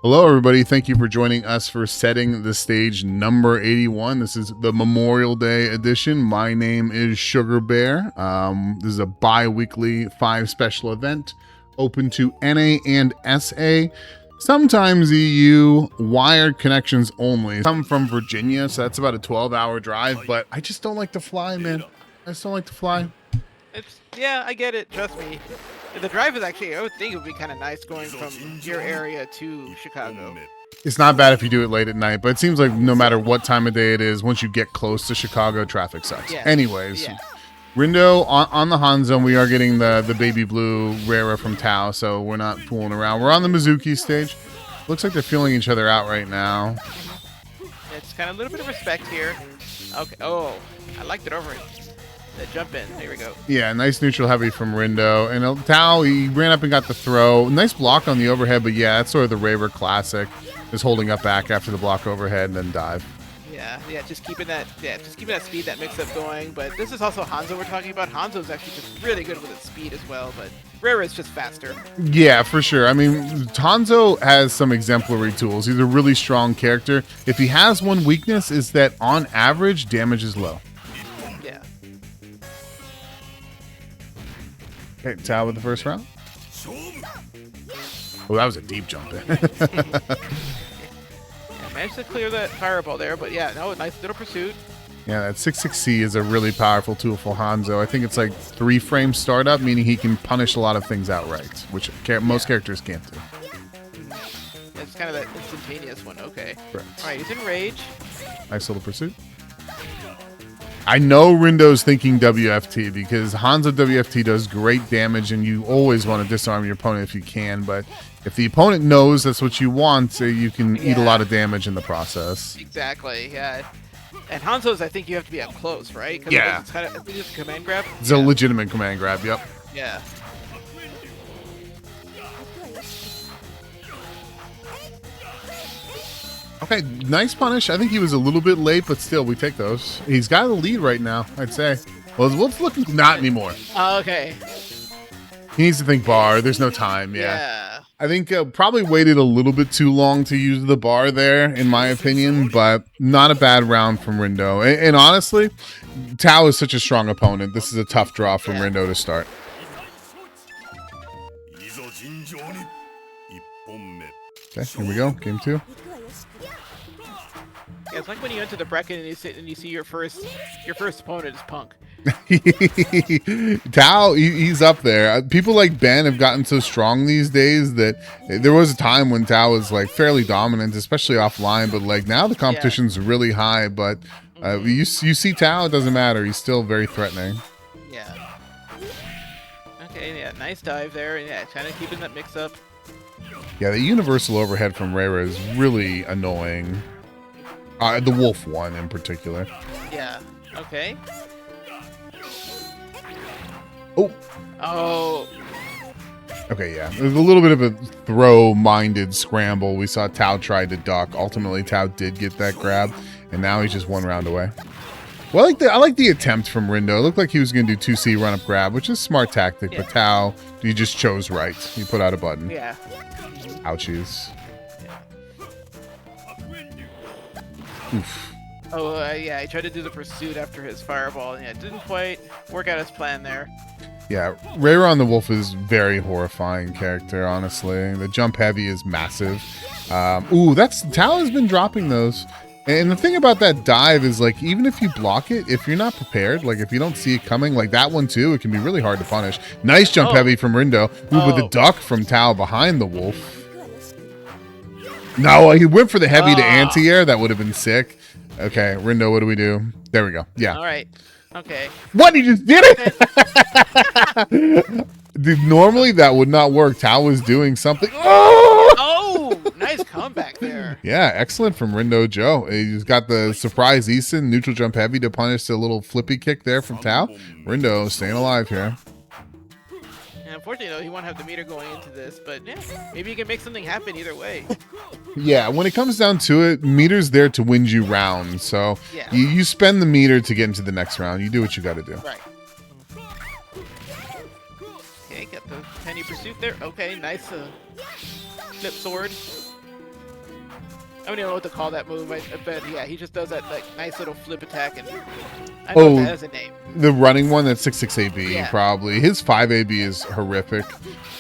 Hello, everybody. Thank you for joining us for setting the stage number 81. This is the Memorial Day edition. My name is SuperSaikyo. This is a bi-weekly 5 special event open to NA and SA. Sometimes EU, wired connections only. I'm from Virginia, so that's about a 12-hour drive, but I just don't like to fly, man. I just don't like to fly. Yeah, I get it. Trust me. The drive is actually, I would think it would be kind of nice going from your area to Chicago. It's not bad if you do it late at night, but it seems like no matter what time of day it is, once you get close to Chicago, traffic sucks. Yeah. Anyways, Yeah. Rindo, on the Hanzo, we are getting the baby blue Rara from Tao, so we're not fooling around. We're on the Mizuki stage. Looks like they're feeling each other out right now. It's kind of a little bit of respect here. Okay. Oh, I liked it over it. The jump in. There we go. Yeah, nice neutral heavy from Rindo. And Tao, he ran up and got the throw. Nice block on the overhead, but yeah, that's sort of the Raver classic. Just holding up back after the block overhead and then dive. Yeah, just keeping that speed, that mix-up going. But this is also Hanzo we're talking about. Hanzo's actually just really good with its speed as well, but Rara is just faster. Yeah, for sure. I mean, Hanzo has some exemplary tools. He's a really strong character. If he has one weakness, is that on average, damage is low. Yeah. Okay, Tao with the first round. Oh, that was a deep jump in. Managed to clear that fireball there, but yeah, no, nice little pursuit. Yeah, that 6-6C is a really powerful tool for Hanzo. I think it's like 3-frame startup, meaning he can punish a lot of things outright, which most characters can't do. It's kind of that instantaneous one. Okay. Correct. All right, he's in rage. Nice little pursuit. I know Rindo's thinking WFT because Hanzo WFT does great damage, and you always want to disarm your opponent if you can, but if the opponent knows that's what you want, you can eat a lot of damage in the process. Exactly, yeah. And Hanzo's, I think you have to be up close, right? Yeah. It's kind of just a command grab. It's a legitimate command grab, yep. Yeah. Okay, nice punish. I think he was a little bit late, but still, we take those. He's got a lead right now, I'd say. Well, his wolf's looking not anymore. Okay. He needs to think bar. There's no time, yeah. I think probably waited a little bit too long to use the bar there, in my opinion, but not a bad round from Rindo. And honestly, Tao is such a strong opponent. This is a tough draw from Rindo to start. Okay, here we go. Game 2. Yeah, it's like when you enter the bracket and you sit and you see your first opponent is Punk. Tao, he's up there. People like Ben have gotten so strong these days that there was a time when Tao was like fairly dominant, especially offline, but like now the competition's really high, but you see Tao, it doesn't matter. He's still very threatening. Yeah. Okay, yeah, nice dive there. Yeah, kind of keeping that mix up. Yeah, the universal overhead from Rara is really annoying. The wolf one in particular. Yeah. Okay. Oh. Okay, yeah. There's a little bit of a throw-minded scramble. We saw Tao try to duck. Ultimately, Tao did get that grab, and now he's just one round away. Well, I like the attempt from Rindo. It looked like he was going to do 2C run-up grab, which is a smart tactic, but Tao, he just chose right. He put out a button. Yeah. Ouchies. Oof. Oh, yeah, he tried to do the pursuit after his fireball, and yeah, it didn't quite work out his plan there. Yeah, Rara on the Wolf is very horrifying character, honestly. The jump heavy is massive. Ooh, Tao has been dropping those. And the thing about that dive is, like, even if you block it, if you're not prepared, like, if you don't see it coming, like that one too, it can be really hard to punish. Nice jump heavy from Rindo. Ooh, but the duck from Tao behind the Wolf. No, he went for the heavy to anti-air. That would have been sick. Okay, Rindo, what do we do? There we go. Yeah. All right. Okay. What? He just did it? Dude, normally that would not work. Tao was doing something. Oh, nice comeback there. Yeah, excellent from Rindo Jo. He's got the surprise Eason, neutral jump heavy to punish the little flippy kick there from Tao. Rindo staying alive here. And unfortunately, though, he won't have the meter going into this, but yeah, maybe he can make something happen either way. Yeah, when it comes down to it, meter's there to win you rounds. So you spend the meter to get into the next round. You do what you got to do. Right. Okay, got the penny pursuit there. Okay, nice flip sword. don't even know what to call that move, but yeah, he just does that like nice little flip attack, and I don't know if that has a name. The running one, that's 6-6 AB, Yeah. probably. His 5 AB is horrific,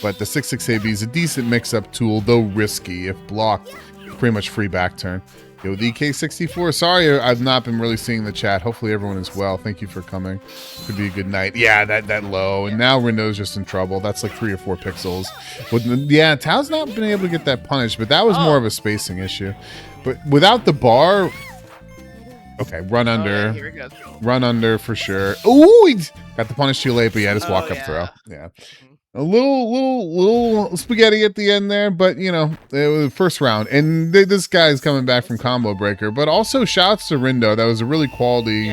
but the 6-6 AB is a decent mix-up tool, though risky. If blocked, pretty much free back turn. Yo, the EK64, sorry I've not been really seeing the chat. Hopefully everyone is well. Thank you for coming. Could be a good night. Yeah, that low. And now Rindo's just in trouble. That's like 3 or 4 pixels. But yeah, Tao's not been able to get that punish, but that was more of a spacing issue. But without the bar... Okay, run under. Yeah, here it goes. Run under for sure. Ooh, he got the punish too late, but yeah, just walk up throw. Yeah. A little spaghetti at the end there, but you know, it was first round. And this guy's coming back from combo breaker, but also shouts to Rindo. That was a really quality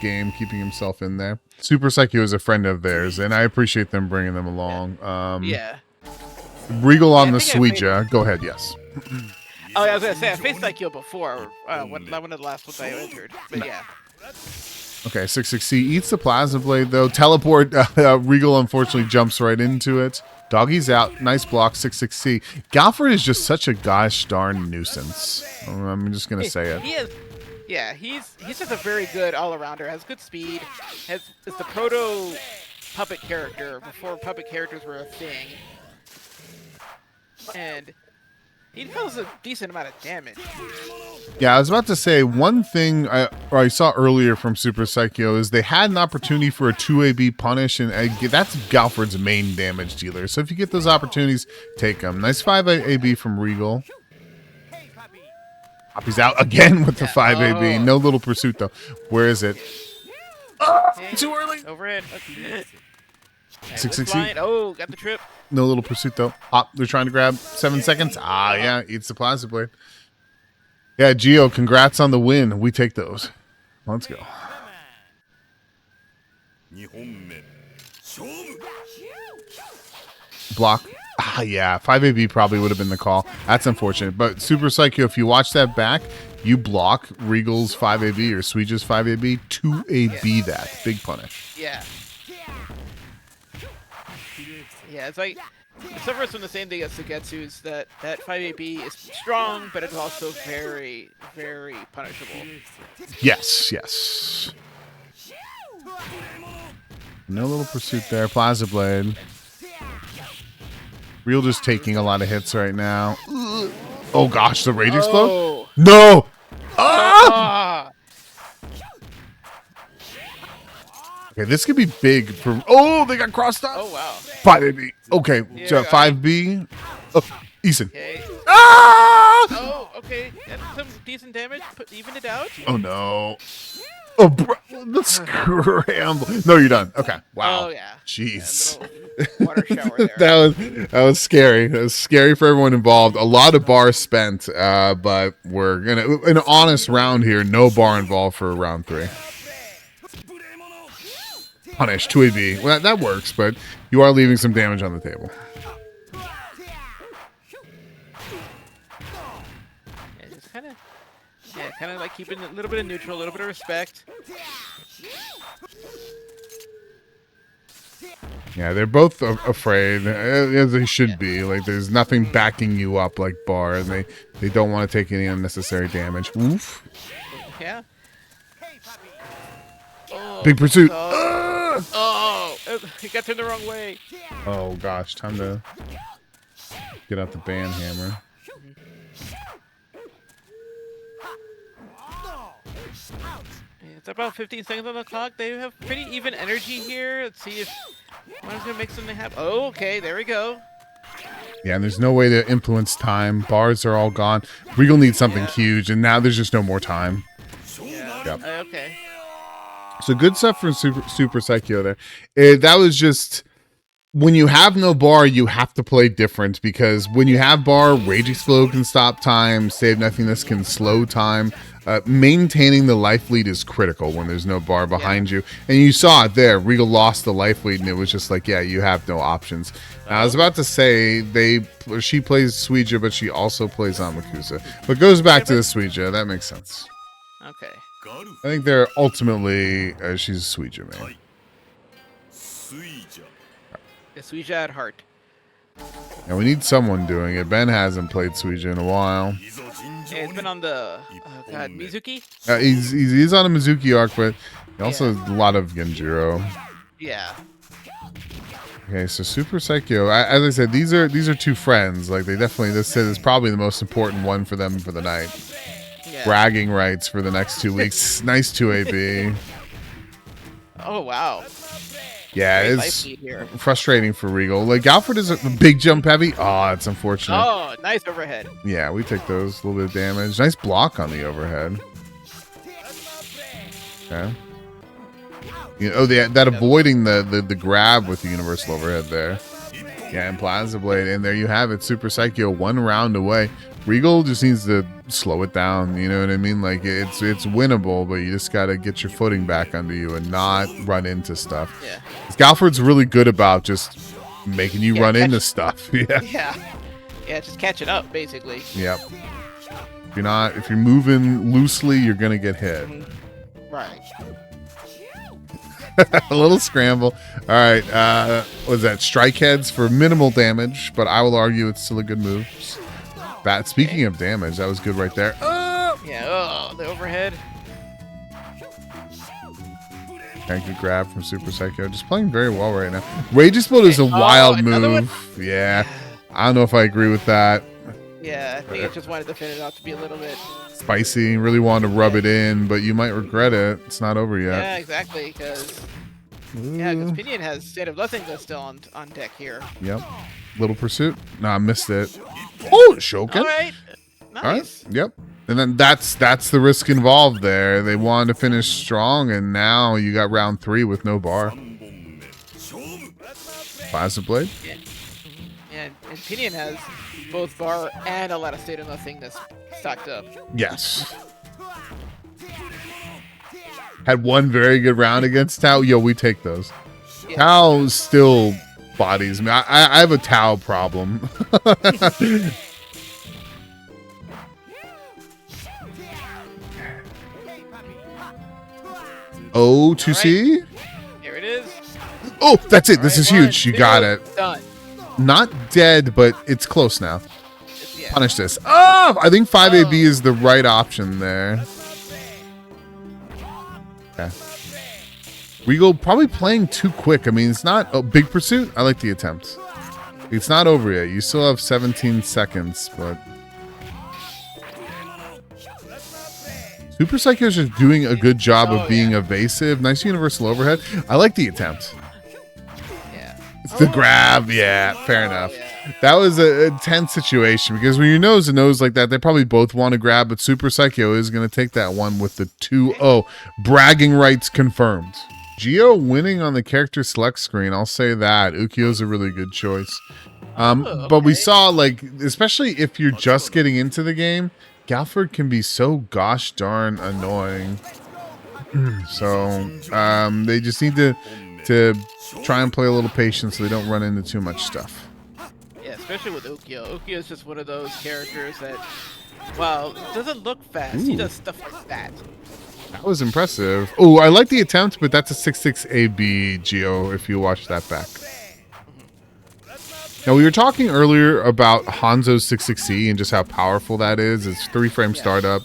game, keeping himself in there. SuperSaikyo is a friend of theirs, and I appreciate them bringing them along. Regal on the Suija. Go ahead, yes. Oh, yeah, I was gonna say I faced Saikyo before. One of the last ones I entered, but yeah. Okay, 6-6C eats the Plasma Blade, though. Teleport, Regal unfortunately jumps right into it. Doggy's out. Nice block, 6-6C. Galford is just such a gosh darn nuisance. I'm just going to say it. He is, yeah, he's just a very good all-arounder. Has good speed. Is the proto puppet character before puppet characters were a thing. And he deals a decent amount of damage. Yeah, I was about to say, one thing I saw earlier from SuperSaikyo is they had an opportunity for a 2AB punish, and that's Galford's main damage dealer. So if you get those opportunities, take them. Nice 5AB from Regal. Poppy's out again with the 5AB. No little pursuit, though. Where is it? Too early. Overhead. 6-6. Oh, got the trip. No little pursuit, though. They're trying to grab 7 seconds. Yeah, eats the Plasma Blade. Yeah, Gio, congrats on the win. We take those. Let's go. Block. Yeah, 5AB probably would have been the call. That's unfortunate. But SuperSaikyo, if you watch that back, you block Regal's 5AB or Suija's 5AB, 2AB that. Big punish. Yeah. Yeah, it's like it suffers from the same thing as Sugetsu's, that 5AB is strong, but it's also very, very punishable. Yes. No little pursuit there. Plasma Blade. Real just taking a lot of hits right now. Oh gosh, the Rage Explode? No! Okay, this could be big for... Oh, they got crossed up. Oh, wow. 5AB. Okay, so 5B. Oh, Eason. Okay. Ah! Okay. That's some decent damage. Even it out. Oh, no. Oh, bro. The scramble. No, you're done. Okay. Wow. Oh, yeah. Jeez. Yeah, water shower there. that was scary. That was scary for everyone involved. A lot of bars spent, but we're going to... An honest round here. No bar involved for round 3. Punish 2AB. Well, that works, but you are leaving some damage on the table. Yeah, just kind of like keeping a little bit of neutral, a little bit of respect. Yeah, they're both afraid, as they should be. Like, there's nothing backing you up like bar, and they don't want to take any unnecessary damage. Oof. Yeah. Oh, Big pursuit. He got turned the wrong way. Oh gosh, time to get out the band hammer. It's about 15 seconds on the clock. They have pretty even energy here. Let's see if one's gonna make something happen. Oh, okay, there we go. Yeah, and there's no way to influence time. Bars are all gone. Regal needs something huge, and now there's just no more time. Yeah. Yep. Okay. So good stuff from SuperSaikyo there. That was just... When you have no bar, you have to play different, because when you have bar, Rage Explode can stop time, Save Nothingness can slow time. Maintaining the life lead is critical when there's no bar behind you. And you saw it there. Regal lost the life lead, and it was just like, yeah, you have no options. I was about to say, she plays Suija, but she also plays Amakusa. But goes back to the Suija. That makes sense. Okay. I think they're ultimately, she's Suija, man. The Suija at heart. And we need someone doing it. Ben hasn't played Suija in a while. Yeah, it's been on the Mizuki. He's on a Mizuki arc, but he also has a lot of Genjiro. Yeah. Okay, so SuperSaikyo. As I said, these are two friends. Like they definitely. This is probably the most important one for them for the night. Yeah. Bragging rights for the next 2 weeks. Nice 2AB. Oh wow. Yeah, Great life it's lead here. frustrating for Regal. Like Alfred is a big jump heavy. Oh, it's unfortunate. Oh, nice overhead. Yeah, we take those. A little bit of damage. Nice block on the overhead. Okay. You know, that avoiding the grab with the universal overhead there. Yeah, and Plasma Blade, and there you have it. SuperSaikyo 1 round away. Regal just needs to slow it down. You know what I mean? Like it's winnable, but you just gotta get your footing back under you and not run into stuff. Yeah. Galford's really good about just making you run into stuff. Yeah. Yeah, just catching up basically. Yep. If you're moving loosely, you're gonna get hit. Right. A little scramble. All right. What is that? Strike heads for minimal damage, but I will argue it's still a good move. Speaking of damage, that was good right there. Yeah. Oh, the overhead. Thank you, grab from SuperSaikyo. Just playing very well right now. Rage's Bolt is a wild move. Yeah. I don't know if I agree with that. Yeah, I think it just wanted to finish it out to be a little bit spicy. Really wanted to rub it in, but you might regret it. It's not over yet. Yeah, exactly. Because Pinion has State of Nothingness still on deck here. Yep. Little Pursuit. No, I missed it. Oh, Shoken. All right. Nice. All right. Yep. And then that's the risk involved there. They wanted to finish strong, and now you got round 3 with no bar. Plasma Blade. Yeah. And Pinion has both bar and a lot of State of Nothingness stocked up. Yes. Had one very good round against Tao. Yo, we take those. Yeah. Tao still bodies me. I have a Tao problem. Oh, 2C? Right. Here it is. Oh, that's it. This is huge. You got it. Done. Not dead, but it's close now. Yeah. Punish this. Oh, I think 5AB is the right option there. Okay. Regal probably playing too quick. I mean, it's not a big pursuit. I like the attempt. It's not over yet. You still have 17 seconds, but SuperSaikyo is just doing a good job of being evasive. Nice universal overhead. I like the attempt. Yeah. It's the grab. Yeah, fair enough. Yeah. That was a tense situation because when you're nose to nose like that, they probably both want to grab, but SuperSaikyo is going to take that one with the 2-0. Bragging rights confirmed. Geo winning on the character select screen. I'll say that. Ukyo's a really good choice. But we saw, like, especially if you're just getting into the game, Galford can be so gosh darn annoying. So they just need to try and play a little patient so they don't run into too much stuff. Yeah, especially with Ukyo. Ukyo is just one of those characters that, well, doesn't look fast. He does stuff like that. That was impressive. Oh, I like the attempt, but that's a 6-6 AB, Geo, if you watch that back. Now, we were talking earlier about Hanzo's 6-6E and just how powerful that is. It's 3-frame startup.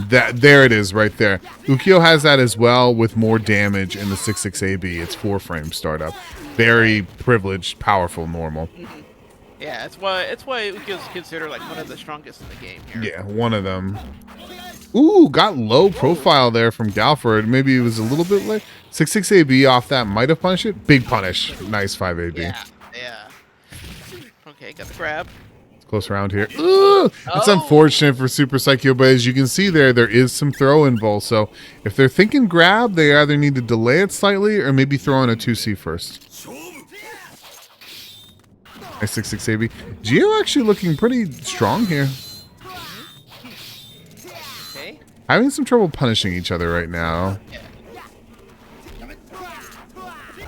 There it is right there. Ukyo has that as well with more damage in the 6-6 AB. It's 4-frame startup. Very privileged, powerful, normal. Yeah, it's why Ukyo's considered like one of the strongest in the game here. Yeah, one of them. Ooh, got low profile there from Galford. Maybe it was a little bit late. 6-6 AB off that might have punished it. Big punish. Nice 5 AB. Yeah. Okay, got the grab. Close round here. Ooh, it's unfortunate for SuperSaikyo, but as you can see there is some throw involved. So if they're thinking grab, they either need to delay it slightly or maybe throw in a 2C first. Nice 6-6 AB. Geo actually looking pretty strong here. Okay. Having some trouble punishing each other right now.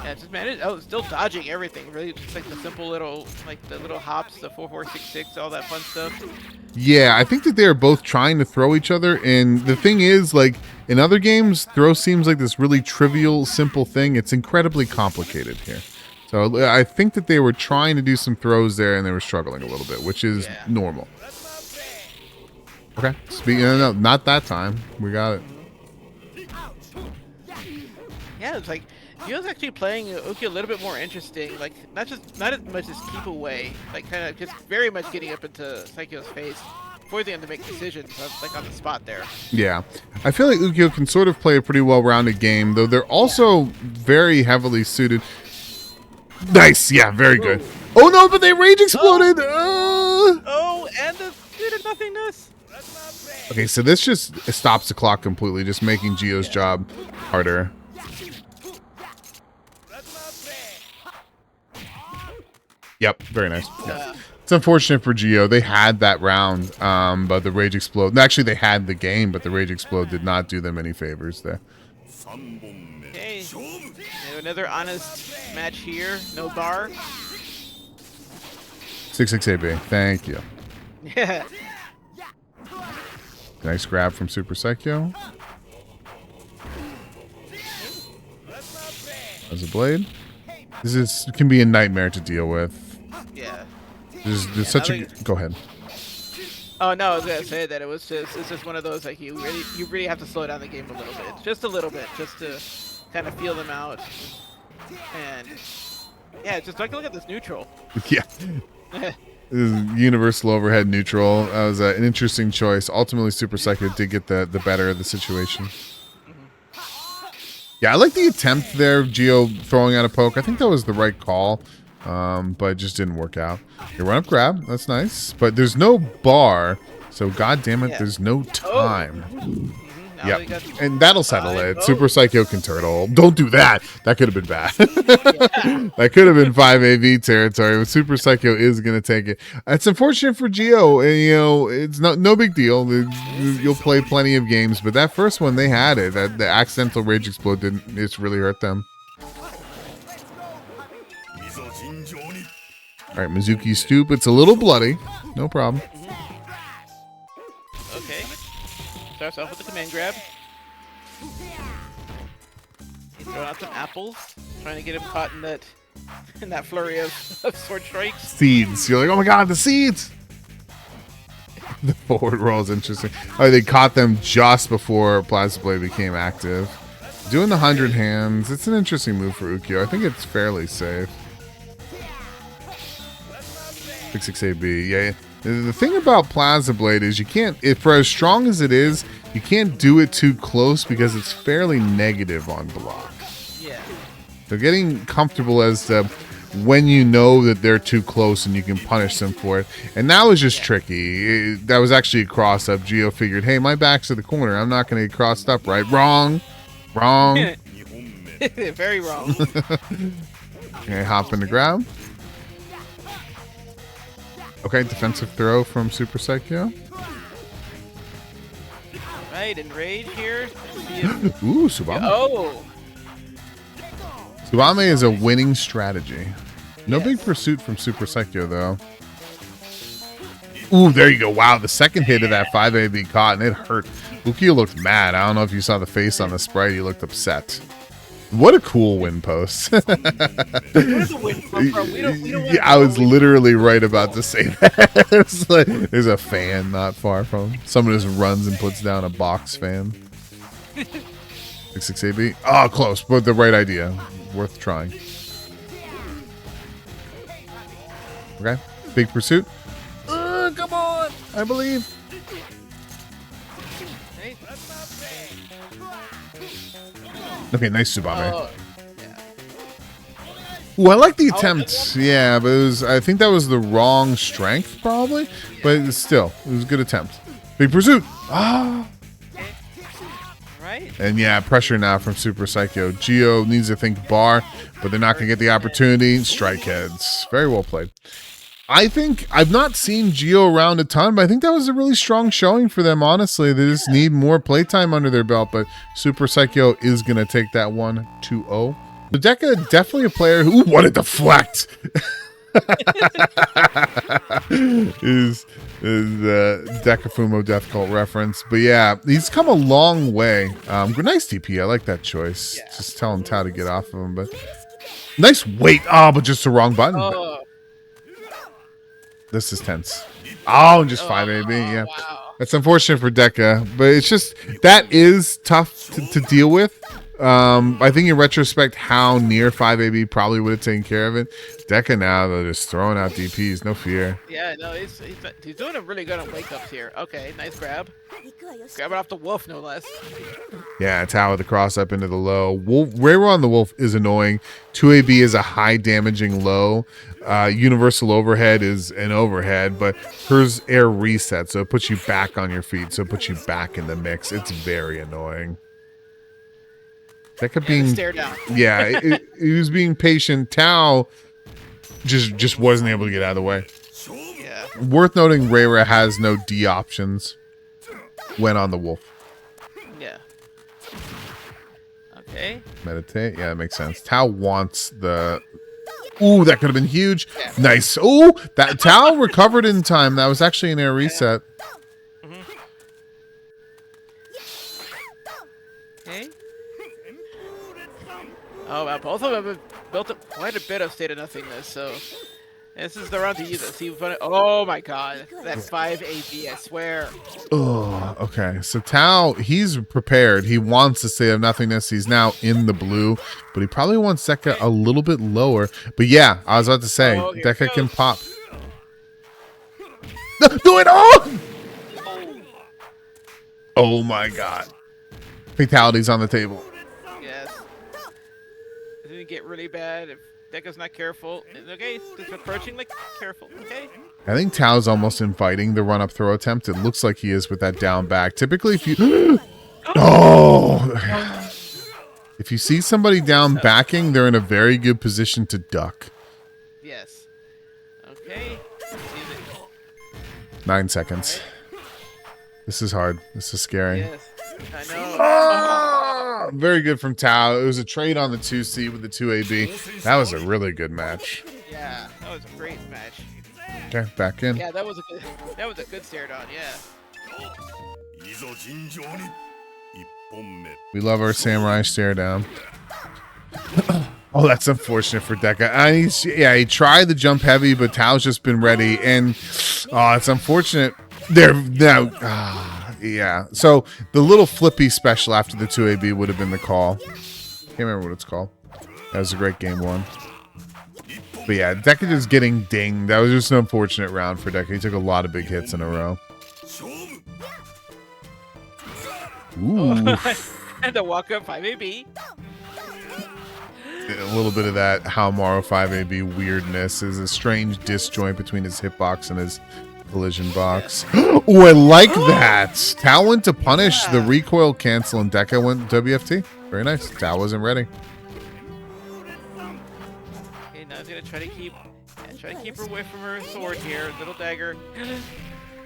Yeah, just managed. Oh, still dodging everything. Really, just like the simple little, like the little hops, the 4-4-6-6, all that fun stuff. Yeah, I think that they're both trying to throw each other, and the thing is, like in other games, throw seems like this really trivial, simple thing. It's incredibly complicated here. So I think that they were trying to do some throws there and they were struggling a little bit, which is normal. Okay. Speaking of, no, not that time. We got it. Yeah, it's like Gio's actually playing Uki a little bit more interesting. Like not as much as keep away. Like kind of just very much getting up into Saikyo's face, forcing him to make decisions like on the spot there. Yeah, I feel like Ukyo can sort of play a pretty well-rounded game, though they're also very heavily suited. Nice, yeah, very good. Oh no, but they rage exploded. Oh, and the speed of nothingness. Okay, so this just stops the clock completely, just making Gio's job harder. Yep, very nice. Yeah. It's unfortunate for Gio. They had that round, but the Rage Explode... Actually, they had the game, but the Rage Explode did not do them any favors there. Okay, another honest match here. No bar. 6-6-AB. Thank you. Yeah. Nice grab from SuperSaikyo. As a blade. This can be a nightmare to deal with. Yeah. There's such a... Go ahead. Oh no, I was gonna say that it's just one of those like you really have to slow down the game a little bit, just a little bit, just to kind of feel them out. And yeah, just like look at this neutral. Yeah. Universal overhead neutral. That was an interesting choice. Ultimately, SuperSaikyo did get the better of the situation. Yeah, I like the attempt there of Gio throwing out a poke. I think that was the right call, but it just didn't work out. You run up grab. That's nice. But there's no bar, so god damn it, there's no time. Yep, and that'll settle it. SuperSaikyo can turtle. Don't do that. That could have been bad. That could have been 5AV territory. But SuperSaikyo is going to take it. It's unfortunate for Gio. And, you know, it's no big deal. You'll play plenty of games, but that first one they had it. The accidental Rage Explode didn't. It's really hurt them. All right, Mizuki stoop. It's a little bloody. No problem. Okay. Starts off with the command grab. He's throwing out some apples, trying to get him caught in that flurry of sword strikes. Seeds. You're like, oh my god, the seeds! The forward roll is interesting. Oh, they caught them just before Plasma Blade became active. Doing the 100 hands. It's an interesting move for Ukyo. I think it's fairly safe. 6-6-AB. Yeah. The thing about Plasma Blade is you can't, for as strong as it is, you can't do it too close because it's fairly negative on block. Yeah. So getting comfortable as to when you know that they're too close and you can punish them for it. And that was just tricky. That was actually a cross up. Gio figured, hey, my back's to the corner. I'm not going to get crossed up, right? Wrong. Wrong. Very wrong. Okay, hop in the grab. Okay, defensive throw from SuperSaikyo. Right, enrage here. Ooh, Subame. Oh! Subame is a winning strategy. No big pursuit from SuperSaikyo, though. Ooh, there you go. Wow, the second hit of that 5AB caught, and it hurt. Ukyo looked mad. I don't know if you saw the face on the sprite. He looked upset. What a cool win post. Where's the win come from? We don't I was literally right about to say that. It's like, there's a fan not far from him. Someone just runs and puts down a box fan. 6-6-AB. Oh, close, but the right idea. Worth trying. Okay, big pursuit. Come on, I believe. Okay, nice Subame. Oh, yeah. Ooh, I like the attempt. Yeah, but it was, I think that was the wrong strength, probably. But it was it was a good attempt. Big pursuit. Ah. Right. And yeah, pressure now from SuperSaikyo. Gio needs to think bar, but they're not going to get the opportunity. Strike heads. Very well played. I think I've not seen Gio around a ton, but I think that was a really strong showing for them, honestly. They just need more playtime under their belt, but SuperSaikyo is going to take that 1-2-0. The Deka, definitely a player who... Ooh, what a deflect! is Deka Fumo Death Cult reference. But yeah, he's come a long way. Nice DP. I like that choice. Yeah. Just tell him how to get off of him, but... Nice weight. Oh, but just the wrong button. Oh. This is tense. Oh, and just 5AB. Yeah. Wow. That's unfortunate for Deka, but it's just that is tough to deal with. I think in retrospect, how near 5AB probably would have taken care of it. Deka now, they're just throwing out DPs, no fear. Yeah, no, he's doing a really good on wake ups here. Okay, nice grab. Grab it off the wolf, no less. Yeah, Tao with the cross up into the low. Regal on the wolf is annoying. 2AB is a high damaging low. Universal overhead is an overhead, but hers air reset, so it puts you back on your feet, so it puts you back in the mix. It's very annoying. Deka being stare down. Yeah, he was being patient. Tao just wasn't able to get out of the way. Yeah. Worth noting, Reira has no D options when on the wolf. Yeah. Okay. Meditate. Yeah, that makes sense. Tao wants the. Ooh, that could have been huge. Yeah. Nice. Ooh, that Tao recovered in time. That was actually an air reset. Okay. Oh wow, both of them have built up quite a bit of state of nothingness, so this is the round to use it. See, oh my god, that 5AB, I swear. Oh, okay. So Tao, he's prepared. He wants to state of nothingness. He's now in the blue, but he probably wants Deka a little bit lower. But yeah, I was about to say, Deka can pop. Do it all! Oh my god. Fatalities on the table. Yes. It's gonna get really bad if Deka's not careful. Okay, it's approaching like careful. Okay. I think Tao's almost inviting the run-up throw attempt. It looks like he is with that down back. Typically, if you if you see somebody down backing, they're in a very good position to duck. Yes. Okay. 9 seconds. Right. This is hard. This is scary. Yes. I know. Oh, very good from Tao. It was a trade on the 2C with the 2AB. That was a really good match. Yeah, that was a great match. Okay, back in. Yeah, that was a good stare down. Yeah. We love our samurai stare down. Oh, that's unfortunate for Deka. He tried the jump heavy, but Tao's just been ready, and it's unfortunate. They're now. Yeah, so the little flippy special after the 2AB would have been the call. Can't remember what it's called. That was a great game one. But yeah, Deka just getting dinged. That was just an unfortunate round for Deka. He took a lot of big hits in a row. Ooh. And the walk up 5AB. A little bit of that Haomaru 5AB weirdness. Is a strange disjoint between his hitbox and his collision box. Oh, I like that. Tao went to punish the recoil cancel and Deka went WFT. Very nice. Tao wasn't ready. Okay, now he's gonna try to keep her away from her sword here. Little dagger.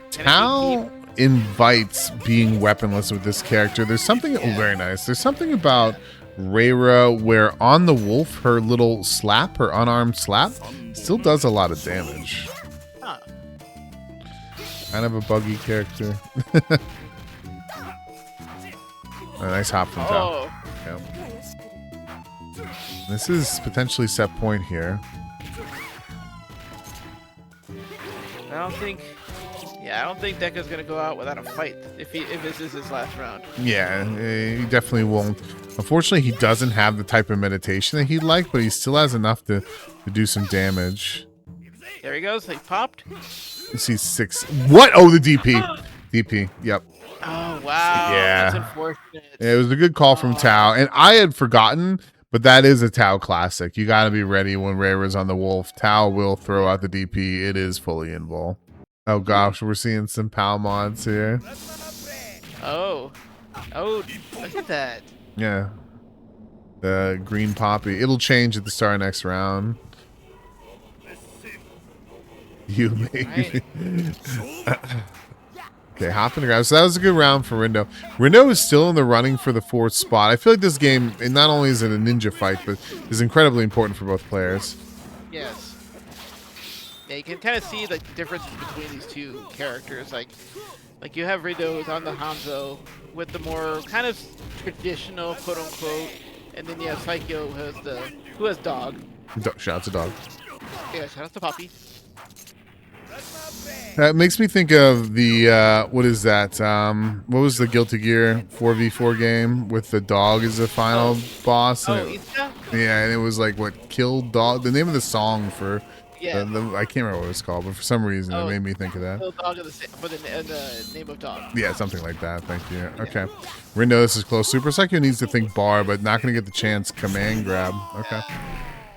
Tao invites being weaponless with this character. There's something very nice. There's something about Reira where on the wolf, her little slap, her unarmed slap, still does a lot of damage. Kind of a buggy character. A nice hop from Tao. Yep. This is potentially set point here. I don't think Deka's gonna go out without a fight if this is his last round. Yeah, he definitely won't. Unfortunately, he doesn't have the type of meditation that he'd like, but he still has enough to do some damage. There he goes. He popped. You see 6. What? Oh, the DP. DP. Yep. Oh, wow. Yeah. That's unfortunate. It was a good call from Tao. And I had forgotten, but that is a Tao classic. You got to be ready when Reira's on the wolf. Tao will throw out the DP. It is fully in ball. Oh, gosh. We're seeing some PAL mods here. Oh. Oh, look at that. Yeah. The green poppy. It'll change at the start of next round. You maybe. Okay, hopping to grab. So that was a good round for Rindo. Rindo is still in the running for the 4th spot. I feel like this game, and not only is it a ninja fight, but is incredibly important for both players. Yes. Yeah, you can kind of see the difference between these two characters. Like you have Rindo who's on the Hanzo with the more kind of traditional, quote unquote, And then you have Saikyo who has dog. Shout out to dog. Yeah, shout out to Poppy. That makes me think of the what is that? What was the Guilty Gear 4v4 game with the dog as the final boss? Yeah, and it was like what Kill Dog. The name of the song for I can't remember what it's called, but for some reason it made me think of that. Kill Dog for the name of dog. Yeah, something like that. Thank you. Okay, Rindo, this is close. SuperSaikyo needs to think bar, but not going to get the chance. Command grab. Okay,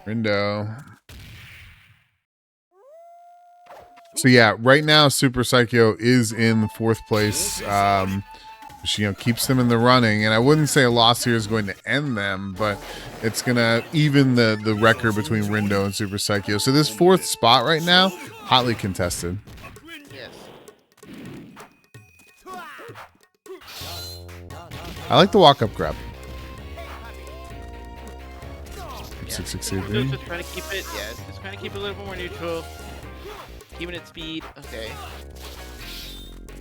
Rindo. So yeah, right now SuperSaikyo is in 4th place. She keeps them in the running, and I wouldn't say a loss here is going to end them, but it's gonna even the record between Rindo and SuperSaikyo. So this 4th spot right now, hotly contested. Yes. I like the walk-up grab. Yeah. 668. Just trying to keep it. Yeah, just trying to keep it a little bit more neutral. Keeping its speed. Okay.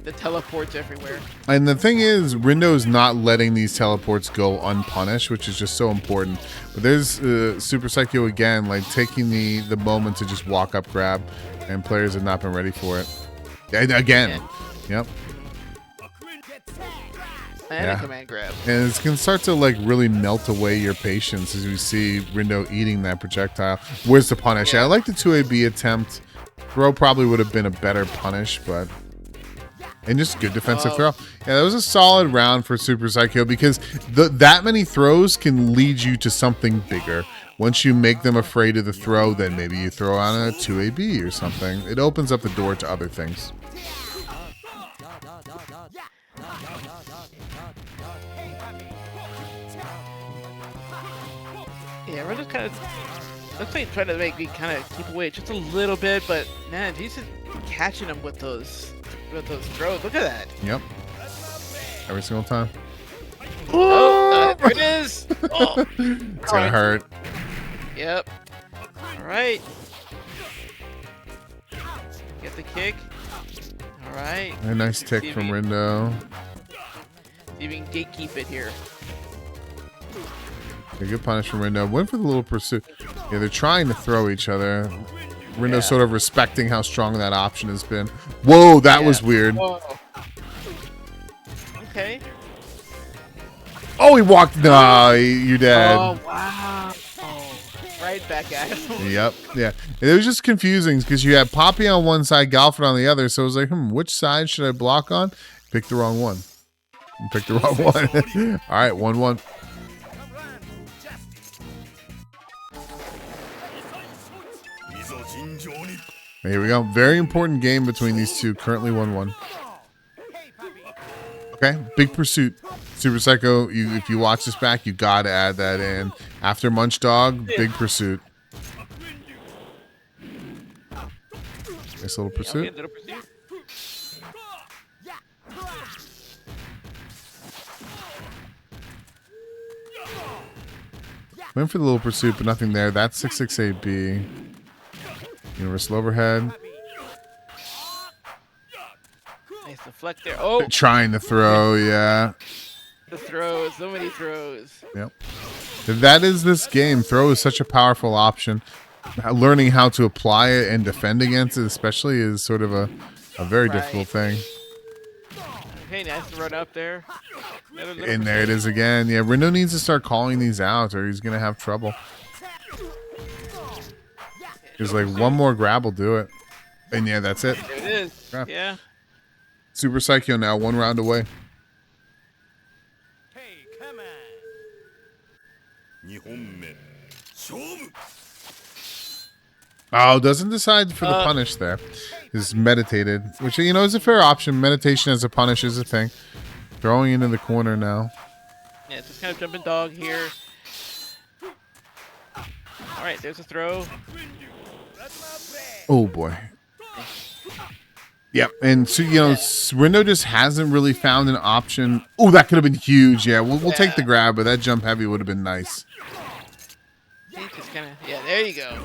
The teleports everywhere. And the thing is, Rindo is not letting these teleports go unpunished, which is just so important. But there's SuperSaikyo again, like taking the moment to just walk up grab, and players have not been ready for it. And again. Yep. And a command grab. And it's going to start to like really melt away your patience as we see Rindo eating that projectile. Where's the punish? Yeah, I like the 2AB attempt. Throw probably would have been a better punish, but... And just good defensive throw. Yeah, that was a solid round for SuperSaikyo because that many throws can lead you to something bigger. Once you make them afraid of the throw, then maybe you throw on a 2AB or something. It opens up the door to other things. Yeah, we're just kind of... Looks like he's trying to make me kind of keep away just a little bit, but man, he's just catching him with those throws. Look at that. Yep. Every single time. Oh, there it is. Oh. It's gonna hurt. Yep. All right. Get the kick. All right. A nice tick from Rindo. See if we can gatekeep it here. A good punish from Rindo. Went for the little pursuit. Yeah, they're trying to throw each other. Rindo's sort of respecting how strong that option has been. Whoa, that was weird. Whoa. Okay. Oh, he walked. No, you're dead. Oh, wow. Oh, right back at him. Yep. Yeah. It was just confusing because you had Poppy on one side, Galford on the other. So it was like, which side should I block on? Pick the wrong one. Pick the wrong one. All right, 1-1. Here we go. Very important game between these two. Currently 1-1. Okay, big pursuit. SuperSaikyo, if you watch this back, you gotta add that in. After Munch Dog, big pursuit. Nice little pursuit. Okay, little pursuit. Went for the little pursuit, but nothing there. That's 668B. Universal overhead. Nice deflect there. Oh! Trying to throw, yeah. The throws, so many throws. Yep. That is this game. Throw is such a powerful option. Learning how to apply it and defend against it, especially, is sort of a very difficult thing. Okay, nice to run up there. And there it is again. Yeah, Rindo needs to start calling these out or he's going to have trouble. There's like one more grab will do it. And yeah, that's it. There it is. Yeah. SuperSaikyo now, 1 round away. Hey, come on. Oh, doesn't decide for the punish there. Is meditated, which, is a fair option. Meditation as a punish is a thing. Throwing into the corner now. Yeah, just kind of jumping dog here. All right, there's a throw. Oh, boy. Yep, and so, Rindo just hasn't really found an option. Oh, that could have been huge. Yeah, we'll take the grab, but that jump heavy would have been nice. Just kind of, yeah, there you go.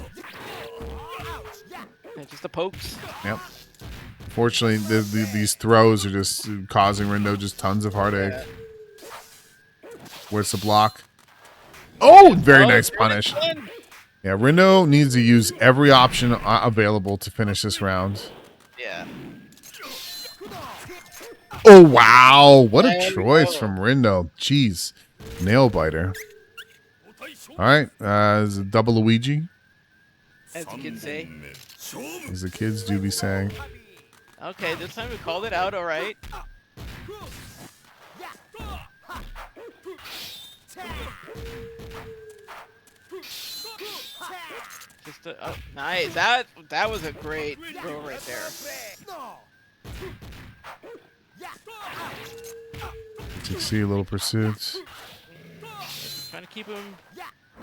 Yeah, just the pokes. Yep. Fortunately, these throws are just causing Rindo just tons of heartache. Yeah. Where's the block? Oh, very nice punish. Again. Yeah, Rindo needs to use every option available to finish this round. Yeah. Oh, wow. What a There we choice go. from Rindo. Jeez. Nail biter. All right. Is it double Luigi, As you can say. as the kids do be saying. Okay, this time we called it out, alright. Just oh, nice. That was a great throw right there. DTK, little pursuits. Trying to keep him.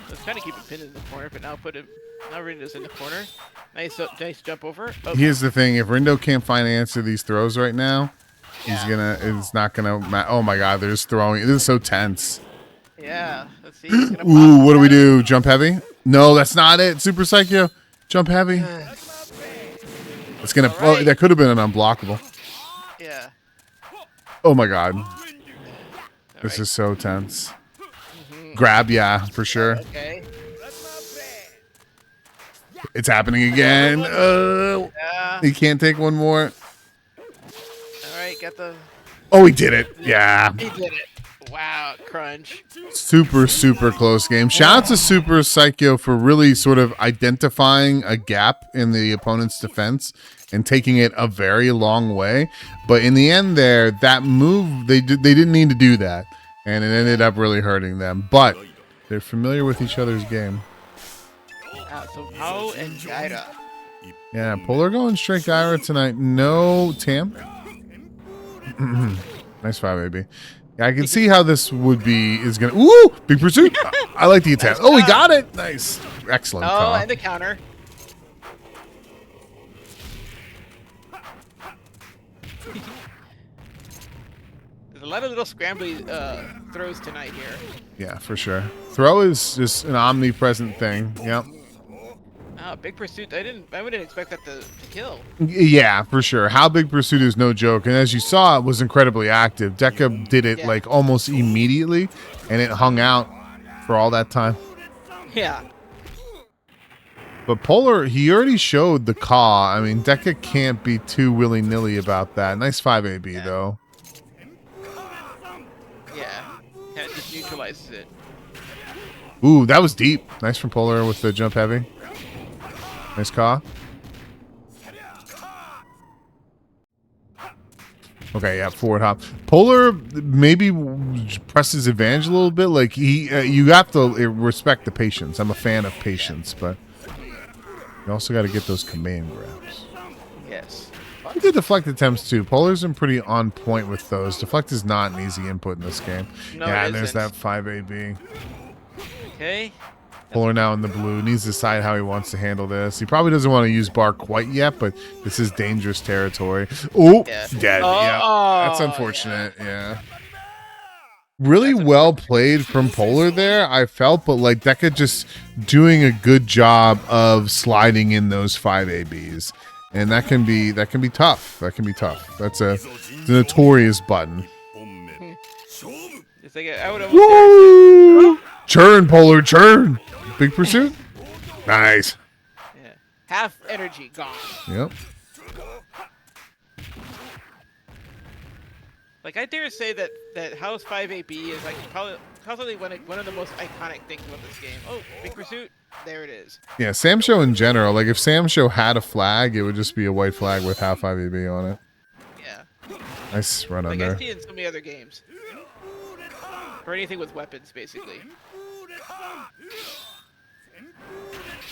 Let's trying to keep him pinned in the corner, but now Rindo's in the corner. Nice jump over. Oh, Here's the thing: if Rindo can't find an answer to these throws right now, it's not gonna. Oh my God, they're just throwing. This is so tense. yeah. Let's see. He's gonna Ooh, pop what do we that. do? Jump heavy? No, that's not it. SuperSaikyo. Jump heavy. It's gonna. Oh, Alright. that could have been an unblockable. Yeah. Oh my God, this Alright. is so tense. Grab, yeah, for sure. Okay. It's happening again. Yeah. He can't take one more. Alright, got the. Oh, he did it. Yeah. He did it. Wow, crunch. Super close game. Shout out to SuperSaikyo for really sort of identifying a gap in the opponent's defense and taking it a very long way. But in the end there, that move, they didn't need to do that. And it ended up really hurting them. But they're familiar with each other's game. So Poe and Jaira. Yeah, Polar going straight Gyra tonight. No Tam. Nice 5AB. Yeah, I can see how this is gonna. Ooh, big pursuit. I like the attack. Oh, he got it. Nice, excellent. Oh, call. and the counter. There's a lot of little scrambly throws tonight here. Yeah, for sure. Throw is just an omnipresent thing. Yep. Oh, big pursuit. I wouldn't expect that to kill. Yeah, for sure. How big pursuit is no joke, and as you saw, it was incredibly active. Deka did it Yeah. like almost immediately, and it hung out for all that time. Yeah. But Polar, he already showed the caw. I mean, Deka can't be too willy-nilly about that. Nice 5AB, though. Yeah. Kind of just neutralizes it. Ooh, that was deep. Nice from Polar with the jump heavy. Nice caw. Okay, yeah, forward hop. Polar maybe presses advantage a little bit. Like, you have to respect the patience. I'm a fan of patience, but you also got to get those command grabs. Yes. He did deflect attempts too. Polar's been pretty on point with those. Deflect is not an easy input in this game. No, yeah, it there's isn't. that 5AB. Okay. Polar now in the blue. Needs to decide how he wants to handle this. He probably doesn't want to use bar quite yet, but this is dangerous territory. Oh, Yeah. dead. Oh, Yeah, that's unfortunate. Yeah. Really well played from Polar there, I felt, but like Deka just doing a good job of sliding in those 5ABs. And that can be tough. That can be tough. That's a notorious button. It's like I would almost. Woo! Churn, Polar, churn. Big pursuit. Nice. Yeah. Half energy gone. Yep. Like I dare say that House 5AB is like probably one of the most iconic things about this game. Oh, big pursuit. There it is. Yeah, Sam Show in general. Like if Sam Show had a flag, it would just be a white flag with half 5AB on it. Yeah. Nice run Like under. I see in so many other games. Or anything with weapons, basically.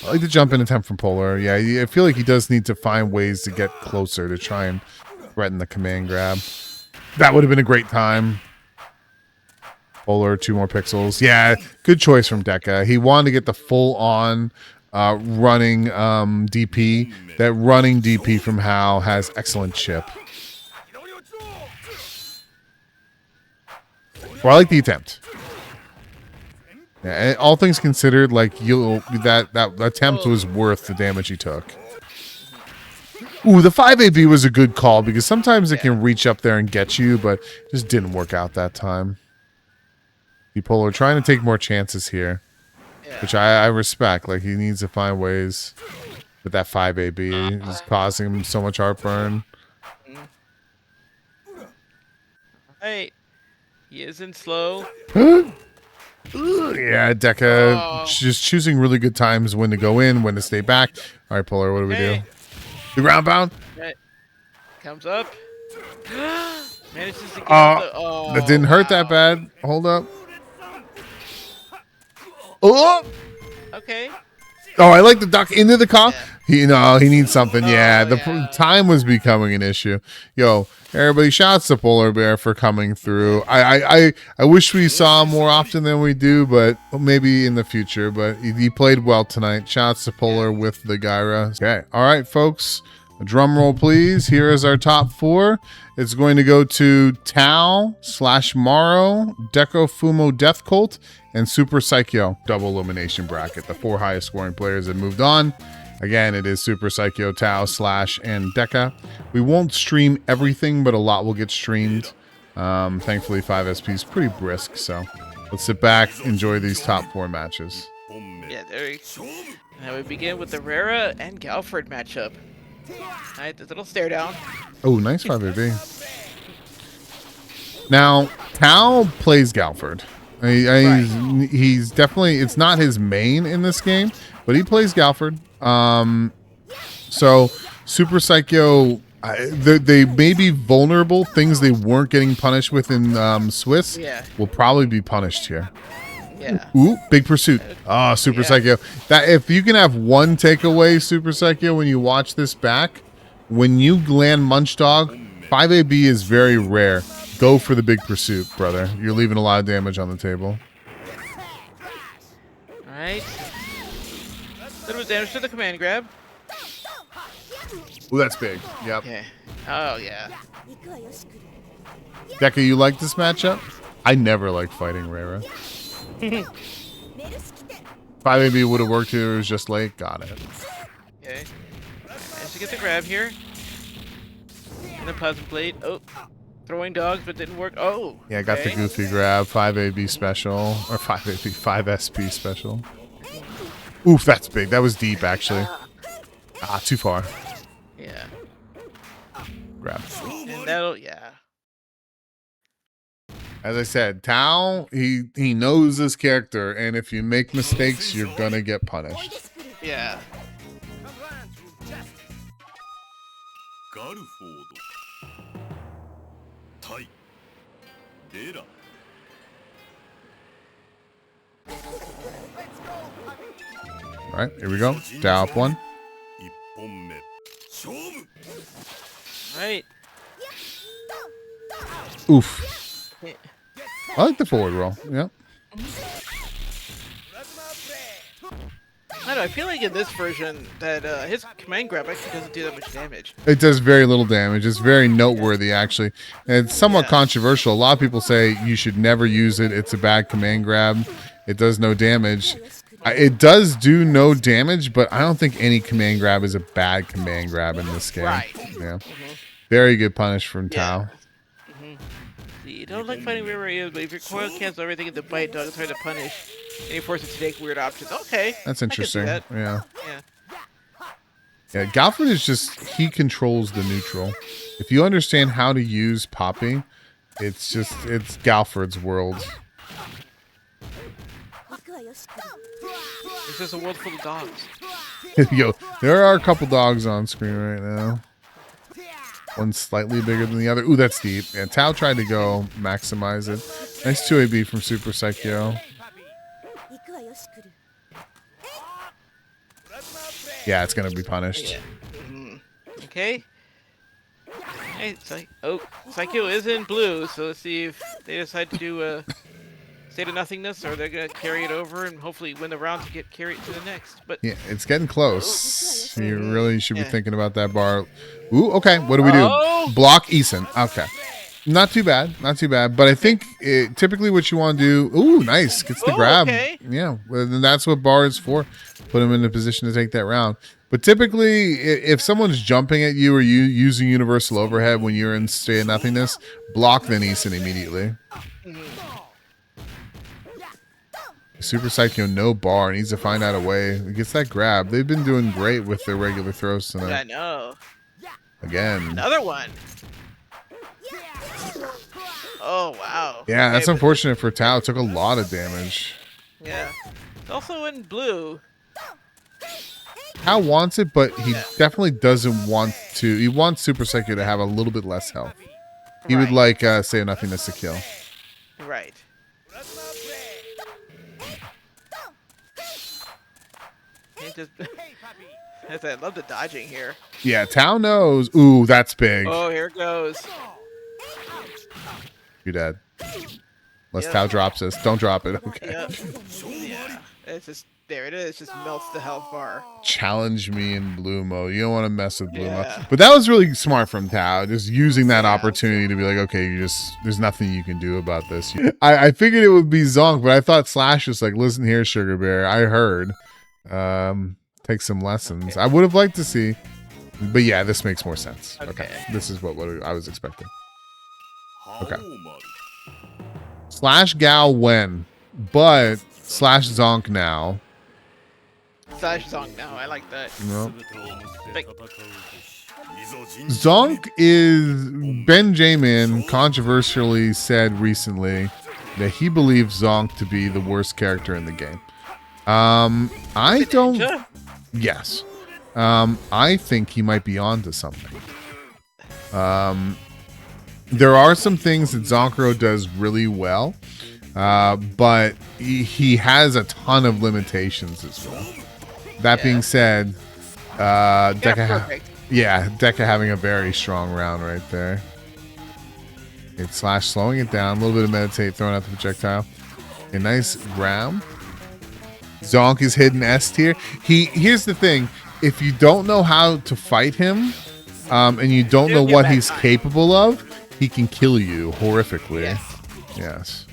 I like the jump in attempt from Polar. Yeah, I feel like he does need to find ways to get closer to try and threaten the command grab. That would have been a great time. Polar, 2 more pixels. Yeah, good choice from Deka. He wanted to get the full-on running DP. That running DP from Hal has excellent chip. Well, I like the attempt. Yeah, and all things considered, like that attempt was worth the damage he took. Ooh, the 5AB was a good call because sometimes it can reach up there and get you, but just didn't work out that time. People are trying to take more chances here. Yeah. which I respect. Like, he needs to find ways. But that 5AB is causing him so much heartburn. Right. He isn't slow. Yeah, Deka just choosing really good times when to go in, when to stay back. All right, Polar, what do we do? The ground pound? Right. Comes up. Manages to get out the... That didn't hurt that bad. Hold up. Oh! Okay. Oh, I like the duck into the car. Yeah. He needs something. Yeah, the yeah. time was becoming an issue. Yo, everybody, shouts to PolarBair for coming through. I wish we saw him more often than we do, but maybe in the future. But he played well tonight. Shouts to Polar with the Gyra. Okay, all right, folks. A drum roll, please. Here is our top 4. It's going to go to Tao, Slashmaru, Deka, Fumo, Death Cult, and SuperSaikyo. Double elimination bracket. The 4 highest scoring players have moved on. Again, it is SuperSaikyo, Tao, Slash, and Deka. We won't stream everything, but a lot will get streamed. Thankfully, 5SP is pretty brisk, so let's sit back, enjoy these top 4 matches. Yeah, there we go. Now we begin with the Rara and Galford matchup. Alright, this little stare down. Oh, nice 5AB. Now, Tao plays Galford. He's definitely, it's not his main in this game, but he plays Galford. So SuperSaikyo, they may be vulnerable. Things they weren't getting punished with in Swiss will probably be punished here. Yeah. Ooh, big pursuit. Oh, SuperSaikyo. That if you can have one takeaway, SuperSaikyo, when you watch this back, when you land Munch Dog, 5AB is very rare. Go for the big pursuit, brother. You're leaving a lot of damage on the table. Alright. Little damage to the command grab. Ooh, that's big. Yep. Okay. Oh, yeah. Deka, you like this matchup? I never liked fighting Rara. 5AB would have worked here. It was just late. Got it. Okay. Managed to get the grab here. And the plasma plate. Oh. Throwing dogs, but didn't work. Oh. Yeah, I got the goofy grab. 5AB special. Or 5AB, 5SP special. Oof, that's big. That was deep, actually. Ah, too far. Yeah. Grab. And that'll, yeah. As I said, Tao, he knows his character, and if you make mistakes, you're gonna get punished. Yeah. All right, here we go. Tao up 1. Right. Oof. I like the forward roll. Yep. I don't know, I feel like in this version that his command grab actually doesn't do that much damage. It does very little damage. It's very noteworthy, actually. And it's somewhat controversial. A lot of people say you should never use it. It's a bad command grab. It does no damage. It does do no damage, but I don't think any command grab is a bad command grab in this game. Right. Yeah. Very good punish from Tao. You don't like fighting wherever he is, but if your coil cancels everything in the bite dog, it's hard to punish. And you force it to take weird options. Okay. That's interesting. That. Yeah. Yeah. Yeah, Galford is just, he controls the neutral. If you understand how to use Poppy, it's Galford's world. It's just a world full of dogs. Yo, there are a couple dogs on screen right now. One's slightly bigger than the other. Ooh, that's deep. Yeah, Tao tried to go maximize it. Nice 2AB from SuperSaikyo. Yeah, it's going to be punished. Yeah. Okay. Hey, Saikyo is in blue, so let's see if they decide to do a state of nothingness, or they're going to carry it over and hopefully win the round to get carried to the next. But yeah, it's getting close. You really should be thinking about that bar. Ooh, okay. What do we do? Block Eason. Okay. Not too bad. Not too bad. But I think typically what you want to do... Ooh, nice. Gets the grab. Okay. Yeah. Well, then that's what bar is for. Put him in a position to take that round. But typically, if someone's jumping at you or you using universal overhead when you're in state of nothingness, block then Eason immediately. SuperSaikyo no bar. Needs to find out a way. He gets that grab. They've been doing great with their regular throws tonight. I know. Again. Another one. Oh, wow. Yeah, that's Okay, unfortunate for Tao. Took a lot of damage. Yeah. It's also in blue. Tao wants it, but he definitely doesn't want to. He wants SuperSaikyo to have a little bit less health. He would like say nothingness to kill. Right. He just... I love the dodging here. Yeah, Tao knows. Ooh, that's big. Oh, here it goes. You're dead. Unless Tao drops this. Don't drop it. Okay. Yep. Yeah. It's just, there it is. Just melts the health bar. Challenge me in blue mode. You don't want to mess with blue mode. Yeah. But that was really smart from Tao. Just using that opportunity to be like, okay, there's nothing you can do about this. I figured it would be Zonk, but I thought Slash was like, listen here, Sugar Bear. I heard. Take some lessons. Okay. I would have liked to see. But yeah, this makes more sense. Okay. This is what I was expecting. Okay. Slash Gao when, but Slash Zonk now. Slash Zonk now. I like that. No. Like, Zonk is... Ben J-Man controversially said recently that he believes Zonk to be the worst character in the game. I don't... Ninja? Yes. I think he might be onto something. There are some things that Zonkro does really well, but he has a ton of limitations as well. That being said, Deka, Deka having a very strong round right there. It's Slash slowing it down, a little bit of meditate, throwing out the projectile. A nice grab. Zonk is hidden S tier. Here's the thing: if you don't know how to fight him, and you don't know what he's capable of, he can kill you horrifically. Yes.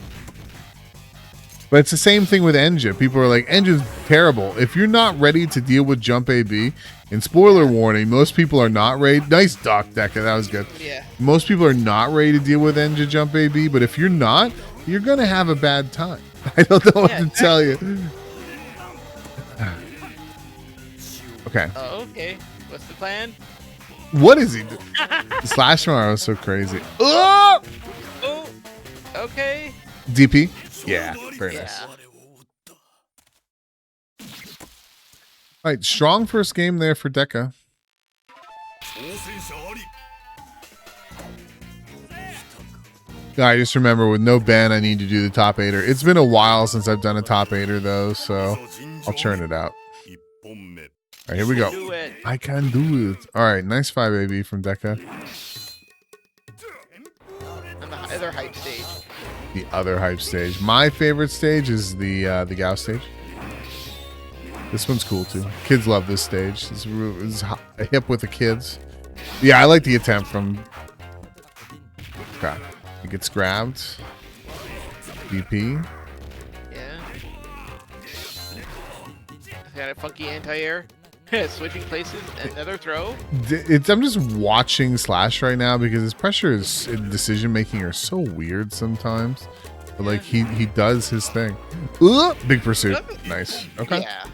But it's the same thing with Enja. People are like, Enja's terrible. If you're not ready to deal with Jump AB, and spoiler warning, most people are not ready. Nice duck, Deka. That was good. Yeah. Most people are not ready to deal with Enja Jump AB, but if you're not, you're going to have a bad time. I don't know what to tell you. Okay. Oh, okay. What's the plan? What is he doing? Slashmaru is so crazy. Oh! Oh, okay. DP? Yeah, very nice. All right, strong first game there for Deka. I just remember with no ban, I need to do the top 8er. It's been a while since I've done a top 8er though, so I'll churn it out. All right, here we go. I can do it. All right, nice 5AB from Deka. On the other hype stage. The other hype stage. My favorite stage is the Gao stage. This one's cool too. Kids love this stage. It's hip with the kids. Yeah, I like the attempt from. Okay, it gets grabbed. DP. Yeah. Got a funky anti-air. Switching places, another throw. I'm just watching Slash right now because his pressure is decision making are so weird sometimes. But like he does his thing. Ooh, big pursuit. Nice. Okay. Yeah.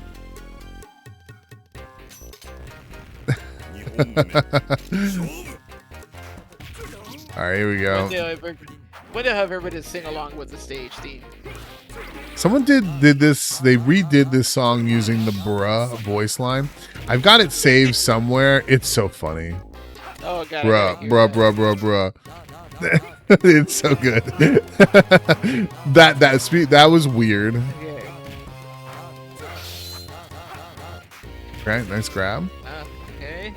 All right, here we go. Wonder how everybody sing along with the stage theme. Someone did this. They redid this song using the bruh voice line. I've got it saved somewhere. It's so funny. Oh god. Bruh. It's so good. that was weird. Okay, nice grab. Okay.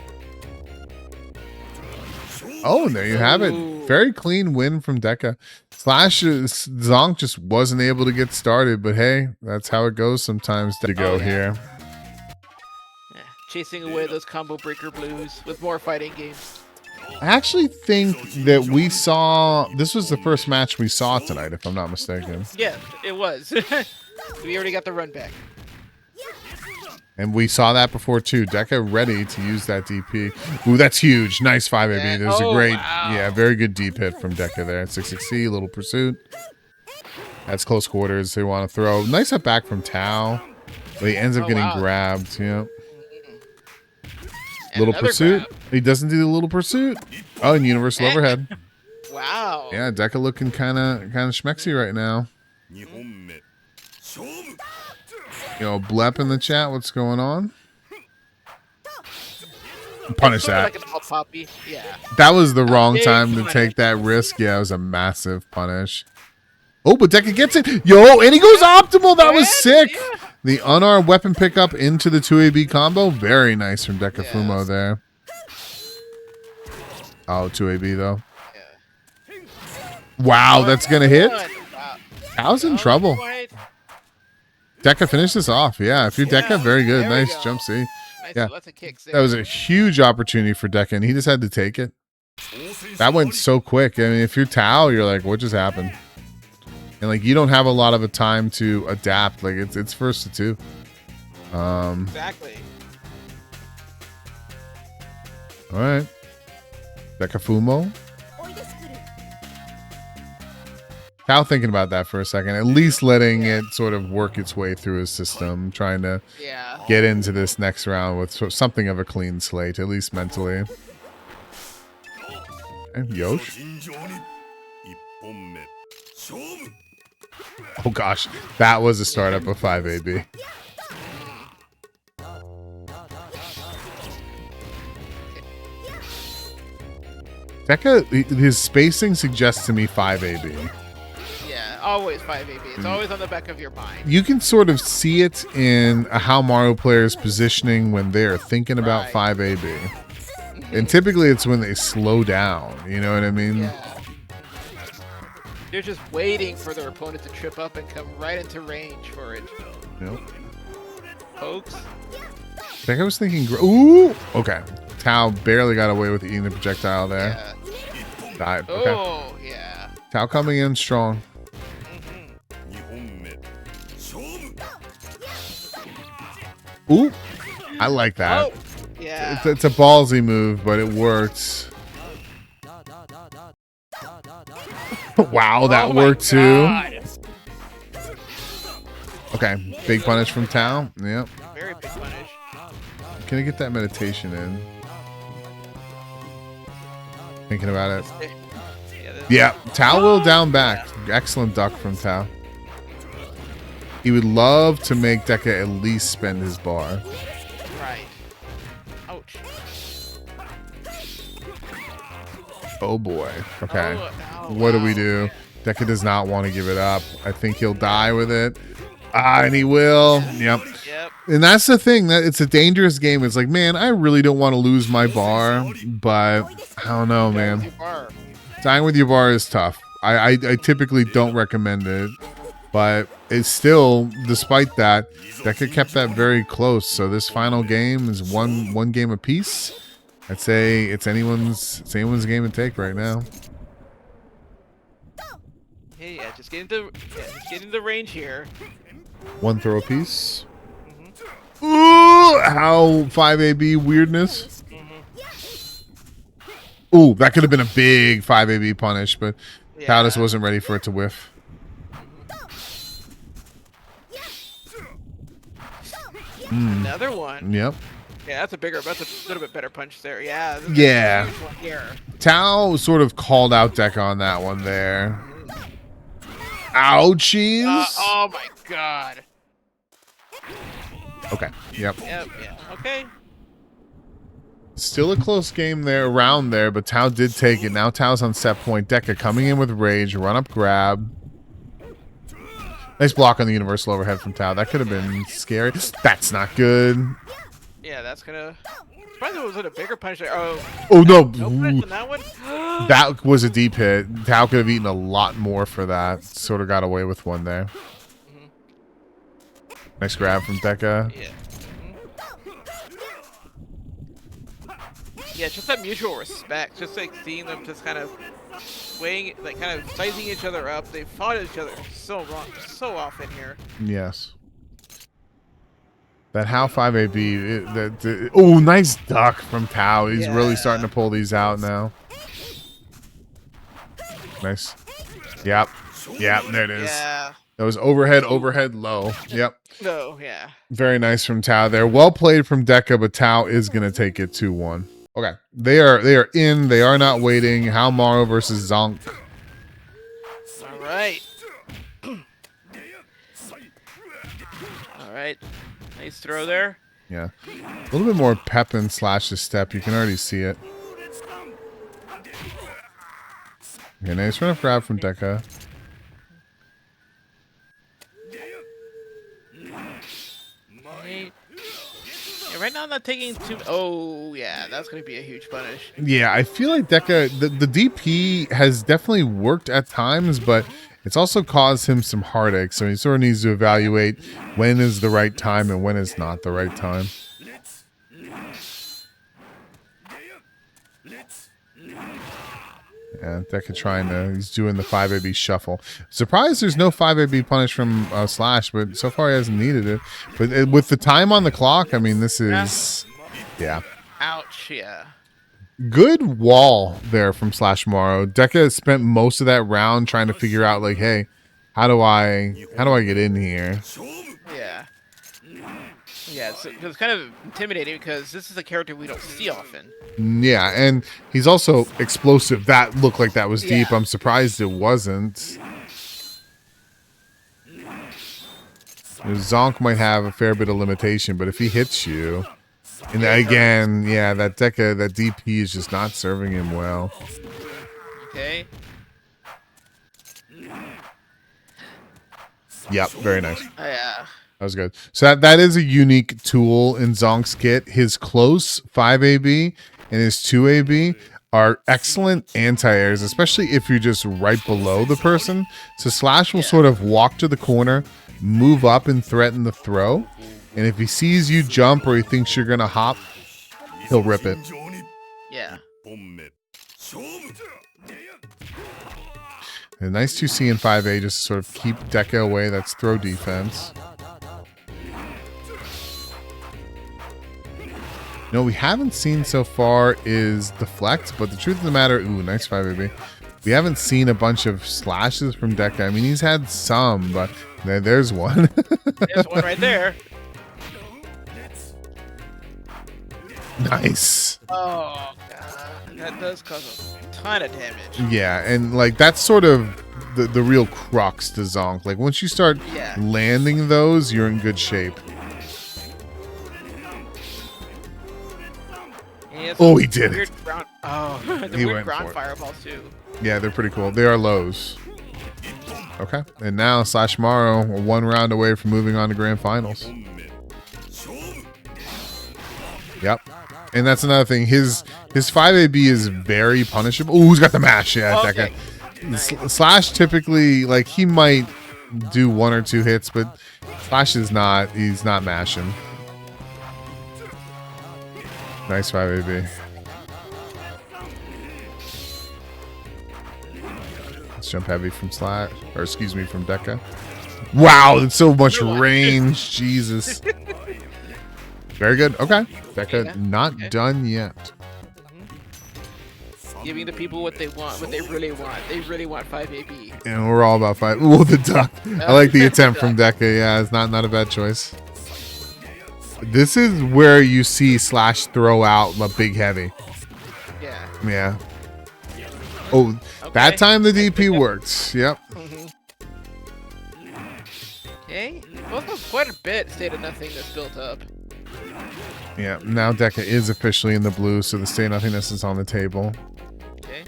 Oh, and there you have it. Very clean win from Deka. Zonk just wasn't able to get started, but hey, that's how it goes sometimes to go here. Yeah. Chasing away those combo breaker blues with more fighting games. I actually think that this was the first match we saw tonight, if I'm not mistaken. Yeah, it was. We already got the run back. And we saw that before too. Deka ready to use that DP. Ooh, that's huge. Nice 5AB. There's a great, very good deep hit from Deka there. 660, little pursuit. That's close quarters. They want to throw. Nice up back from Tao. But he ends up getting grabbed. Yeah. Little pursuit. Grab. He doesn't do the little pursuit. Oh, and universal overhead. Wow. Yeah, Deka looking kind of schmexy right now. You know, Blep in the chat. What's going on? Punish that. Like an alt poppy. Yeah. That was the wrong time to take that risk. Yeah, it was a massive punish. Oh, but Deka gets it. Yo, and he goes optimal. That was sick. Yeah. The unarmed weapon pickup into the 2AB combo. Very nice from Deka Fumo there. Oh, 2AB though. Yeah. Wow, that's going to hit. Wow. Tao's in trouble. Deka finished this off. Yeah, if you're Deka, very good. Nice jump C. Yeah, that was a huge opportunity for Deka, and he just had to take it. That went so quick. I mean, if you're Tao, you're like, what just happened? And like, you don't have a lot of a time to adapt. Like, it's first to two. Exactly. All right, Deka Fumo. Tao thinking about that for a second, at least letting it sort of work its way through his system, trying to get into this next round with something of a clean slate, at least mentally. And Yosh. Oh gosh, that was a startup of 5AB. Deka, his spacing suggests to me 5AB. Always 5AB. It's always on the back of your mind. You can sort of see it in how Mario players positioning when they're thinking about 5AB. And typically it's when they slow down. You know what I mean? Yeah. They're just waiting for their opponent to trip up and come right into range for it. Yep. Folks. I think I was thinking... Ooh! Okay. Tao barely got away with eating the projectile there. Yeah. Died. Okay. Oh, yeah. Tao coming in strong. Ooh, I like that. Oh, yeah. It's a ballsy move, but it works. Wow, that worked too. Okay, big punish from Tao. Yep. Very big punish. Can I get that meditation in? Thinking about it. Yeah, Tao will down back. Excellent duck from Tao. He would love to make Deka at least spend his bar. Right. Ouch. Oh boy. Okay. What do we do? Deka does not want to give it up. I think he'll die with it. And he will. Yep. And that's the thing. That it's a dangerous game. It's like, man, I really don't want to lose my bar, but I don't know, man. Dying with your bar is tough. I typically don't recommend it. But it's still, despite that, Deka kept that very close. So this final game is one game apiece. I'd say it's anyone's game to take right now. Hey, yeah, just get into range here. One throw apiece. Ooh, how 5AB weirdness. Ooh, that could have been a big 5AB punish, but Tao just wasn't ready for it to whiff. Another one. Yep. Yeah, that's a little bit better punch there. Yeah. Yeah. Tao sort of called out Deka on that one there. Ouchies. Oh my god. Okay. Yep. Yeah. Okay. Still a close game there, around there, but Tao did take it. Now Tao's on set point. Deka coming in with rage, run up grab. Nice block on the universal overhead from Tao. That could have been scary. That's not good. Yeah, that's gonna. Surprised it wasn't a bigger punch there. Oh no! No punch on that one. That was a deep hit. Tao could have eaten a lot more for that. Sort of got away with one there. Nice grab from Deka. Yeah. Yeah, just that mutual respect. Just like seeing them just kind of weighing, like kind of sizing each other up. They fought each other so often here. Yes. That how 5AB. Oh, nice duck from Tao. He's really starting to pull these out now. Nice. Yep. Yeah, there it is. Yeah. That was overhead, overhead, low. Yep. No, yeah. Very nice from Tao there. Well played from Deka, but Tao is going to take it 2-1. Okay. They are in. They are not waiting. Haomaru versus Zonk. All right. All right. Nice throw there. Yeah. A little bit more pep in Slash's step. You can already see it. Okay, nice run up grab from Deka. Right. Yeah, right now I'm not taking too. Oh yeah, that's gonna be a huge punish. Yeah, I feel like Deka, the DP has definitely worked at times, but it's also caused him some heartache. So he sort of needs to evaluate when is the right time and when is not the right time. Yeah, Deka trying to, he's doing the 5AB shuffle. Surprised there's no 5AB punish from Slash, but so far he hasn't needed it. But with the time on the clock, I mean, this is, yeah. Ouch, yeah. Good wall there from Slashmaru. Deka spent most of that round trying to figure out, like, hey, how do I get in here? Yeah. Yeah, it's kind of intimidating because this is a character we don't see often. Yeah, and he's also explosive. That looked like that was deep. Yeah. I'm surprised it wasn't. Zonk might have a fair bit of limitation, but if he hits you, and again, yeah, that Deka, that DP is just not serving him well. Okay. Yep, very nice. Yeah. That was good. So that is a unique tool in Zonk's kit. His close 5AB and his 2AB are excellent anti-airs, especially if you're just right below the person. So Slash will sort of walk to the corner, move up and threaten the throw. And if he sees you jump or he thinks you're going to hop, he'll rip it. Yeah. A nice 2C and 5A just to sort of keep Deka away. That's throw defense. No, we haven't seen so far is deflect, but the truth of the matter, ooh, nice 5AB. We haven't seen a bunch of slashes from Deka. I mean, he's had some, but there's one. There's one right there. Nice. Oh, God. That does cause a ton of damage. Yeah, and like that's sort of the real crux to Zonk. Like once you start landing those, you're in good shape. Oh, he did it. The weird ground fireballs too. Yeah, they're pretty cool. They are lows. Okay, and now Slashmaru, 1 round away from moving on to grand finals. Yep, and that's another thing. His 5AB is very punishable. Oh, who's got the mash? Yeah, okay. Nice. Slash typically, like, he might do 1 or 2 hits, but Slash is not. He's not mashing. Nice 5AB. Let's jump heavy from Slash, or excuse me, from Deka. Wow, that's so much range. Jesus. Very good. Okay. Deka not done yet. Giving the people what they want, what they really want. They really want 5AB. And we're all about 5. Oh, the duck. I like the attempt from Deka. Yeah, it's not a bad choice. This is where you see Slash throw out a big heavy. Yeah. Yeah. Oh, that time the DP worked. Yep. Okay. Also, quite a bit state of nothingness built up. Yeah. Now Deka is officially in the blue, so the state of nothingness is on the table. Okay.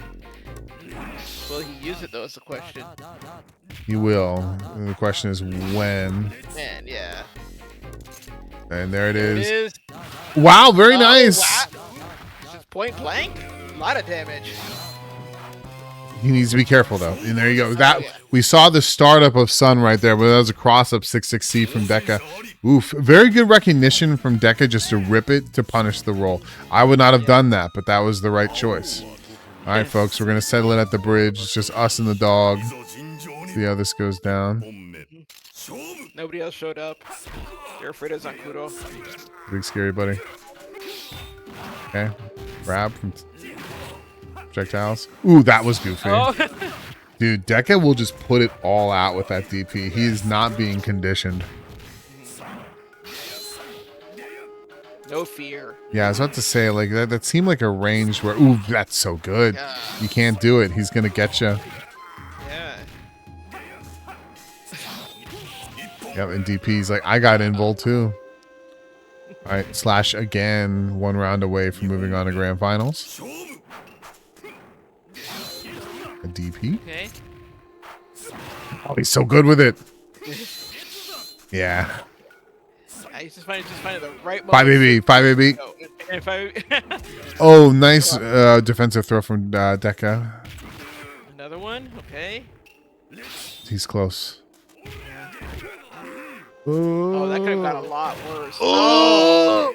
Will he use it though? Is the question. He will. And the question is when. Man, yeah. And there it is. Wow, very nice. Wow. Just point blank. A lot of damage. He needs to be careful though. And there you go. That we saw the startup of Sun right there, but that was a cross up 6-6C from Deka. Oof. Very good recognition from Deka just to rip it to punish the roll. I would not have done that, but that was the right choice. All right, folks, we're gonna settle it at the bridge. It's just us and the dog. See how this goes down. Nobody else showed up. You're afraid of Zankuro. Big scary buddy. Okay. Grab from projectiles. Ooh, that was goofy. Oh. Dude, Deka will just put it all out with that DP. He is not being conditioned. No fear. Yeah, I was about to say, like, that seemed like a range where, ooh, that's so good. Yeah. You can't do it. He's going to get you. Yeah. Yep, and DP's like, I got invul too. All right, Slash again, 1 round away from moving on to grand finals. A DP. Okay. Oh, he's so good with it. Yeah. I just find the right moment. 5AB, 5AB. Oh, and 5AB. Oh, nice defensive throw from Deka. Another one. Okay. He's close. Oh, that could have got a lot worse. Oh!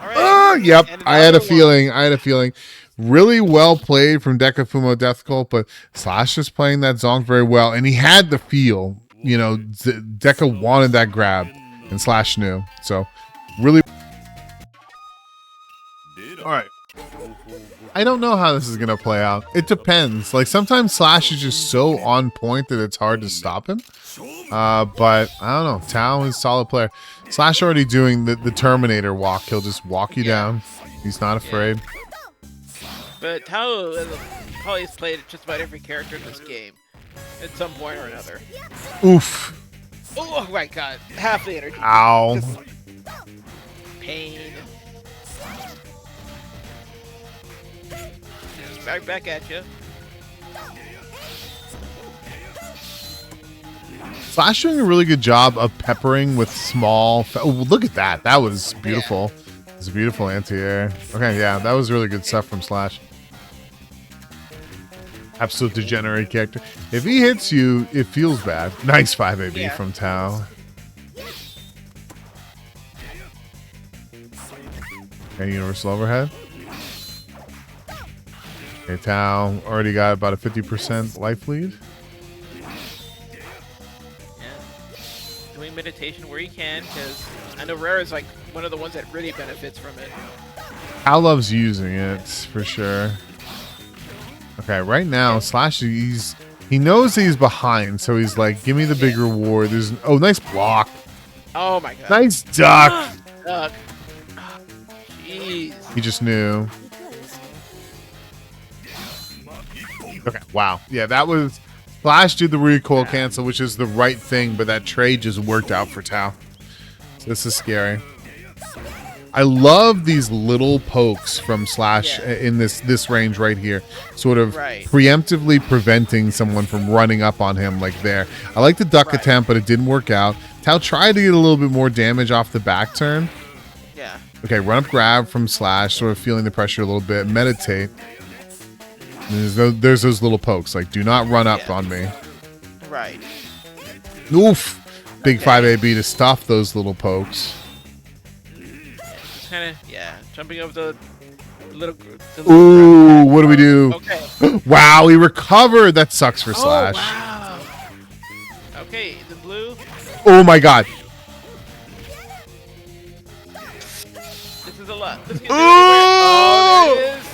All right. Yep. And I had a another one. feeling. I had a feeling. Really well played from Deka, Fumo, Death Cult, but Slash is playing that Zonk very well, and he had the feel. You know, Deka wanted that grab, and Slash knew. So, really. All right. I don't know how this is gonna play out. It depends. Like sometimes Slash is just so on point that it's hard to stop him. But I don't know. Tao is a solid player. Slash already doing the Terminator walk. He'll just walk you down. He's not afraid. But Tao probably has played just about every character in this game at some point or another. Oof. Oh my god. Half the energy. Ow. Just pain. Back at you. Slash doing a really good job of peppering with small. Oh, look at that. That was beautiful. Yeah. It's a beautiful anti-air. Okay, yeah, that was really good stuff from Slash. Absolute degenerate character. If he hits you, it feels bad. Nice 5AB from Tao. Okay, universal overhead. Okay, Tao already got about a 50% life lead. Doing meditation where you can, because I know Rare is like one of the ones that really benefits from it. Tao loves using it for sure. Okay, right now Slash he knows he's behind, so he's like, give me the big reward. There's nice block. Oh my god. Nice duck. Duck. Jeez. He just knew. Okay, wow. Yeah, that was Slash did the recoil cancel, which is the right thing, but that trade just worked out for Tao. So this is scary. I love these little pokes from Slash in this range right here, sort of preemptively preventing someone from running up on him like there. I like the duck attempt, but it didn't work out. Tao tried to get a little bit more damage off the back turn. Yeah. Okay, run up grab from Slash, sort of feeling the pressure a little bit. Meditate. There's those little pokes. Like, do not run up on me. Right. Oof. Big 5AB to stuff those little pokes. Kind of, jumping over the little. Ooh, what do we do? Okay. Wow, he recovered. That sucks for Slash. Wow. Okay, the blue. Oh my god. This is a lot. This Oh! there it is.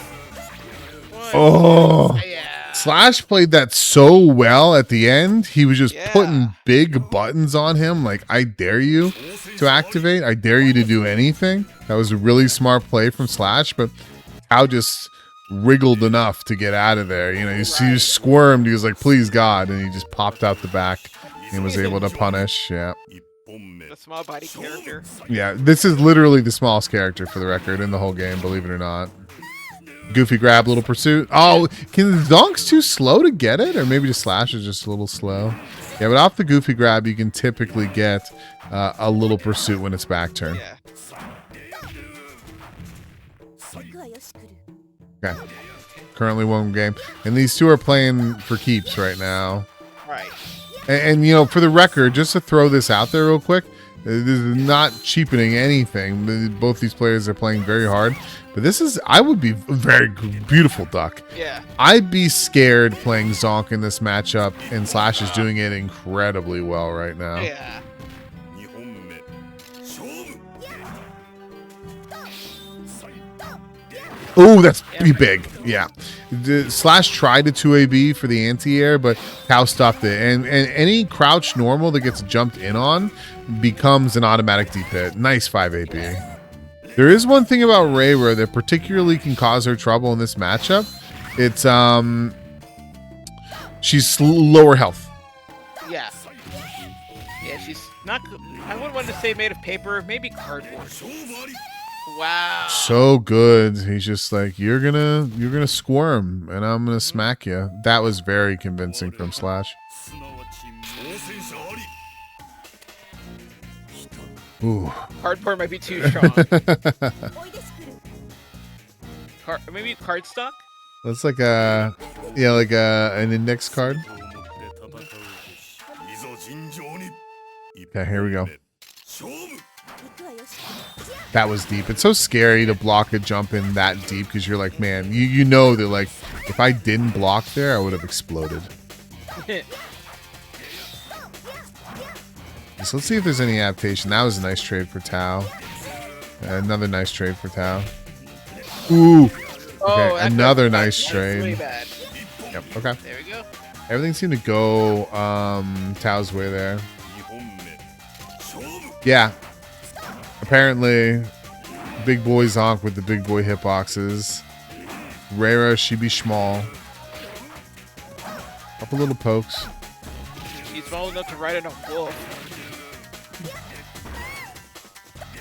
Oh. Yeah. Slash played that so well at the end. He was just putting big buttons on him. Like, I dare you to activate. I dare you to do anything. That was a really smart play from Slash, but Tao just wriggled enough to get out of there. You know, he just squirmed. He was like, please God. And he just popped out the back and was able to punish. Yeah. The small body character. Yeah, this is literally the smallest character for the record in the whole game, believe it or not. Goofy grab, little pursuit. Oh, can the Zonk's too slow to get it? Or maybe the Slash is just a little slow. Yeah, but off the goofy grab, you can typically get a little pursuit when it's back turn. Yeah. Okay. Currently one game. And these two are playing for keeps right now. Right. And you know, for the record, just to throw this out there real quick, this is not cheapening anything. Both these players are playing very hard. But this is, I would be a very beautiful duck. Yeah. I'd be scared playing Zonk in this matchup, and Slash is doing it incredibly well right now. Yeah. Oh, that's pretty big. Yeah. Slash tried to 2AB for the anti-air, but Tao stopped it. And any crouch normal that gets jumped in on becomes an automatic deep hit. Nice 5AB. There is one thing about Reira that particularly can cause her trouble in this matchup. It's she's lower health. Yeah. Yeah, she's not. I wouldn't want to say made of paper, maybe cardboard. Wow. So good. He's just like, you're gonna squirm, and I'm gonna smack you. That was very convincing from Slash. Ooh. Cardboard might be too strong. Maybe cardstock? That's like a, yeah, like an index card. Okay, here we go. That was deep. It's so scary to block a jump in that deep because you're like, man, you know that like if I didn't block there, I would have exploded. So let's see if there's any adaptation. That was a nice trade for Tao. Another nice trade for Tao. Ooh. Okay, another nice trade. Way bad. Yep. Okay. There we go. Everything seemed to go Tao's way there. Yeah. Apparently, big boy Zonk with the big boy hitboxes. Reira, she be small. Couple little pokes. He's small enough to ride in a wolf.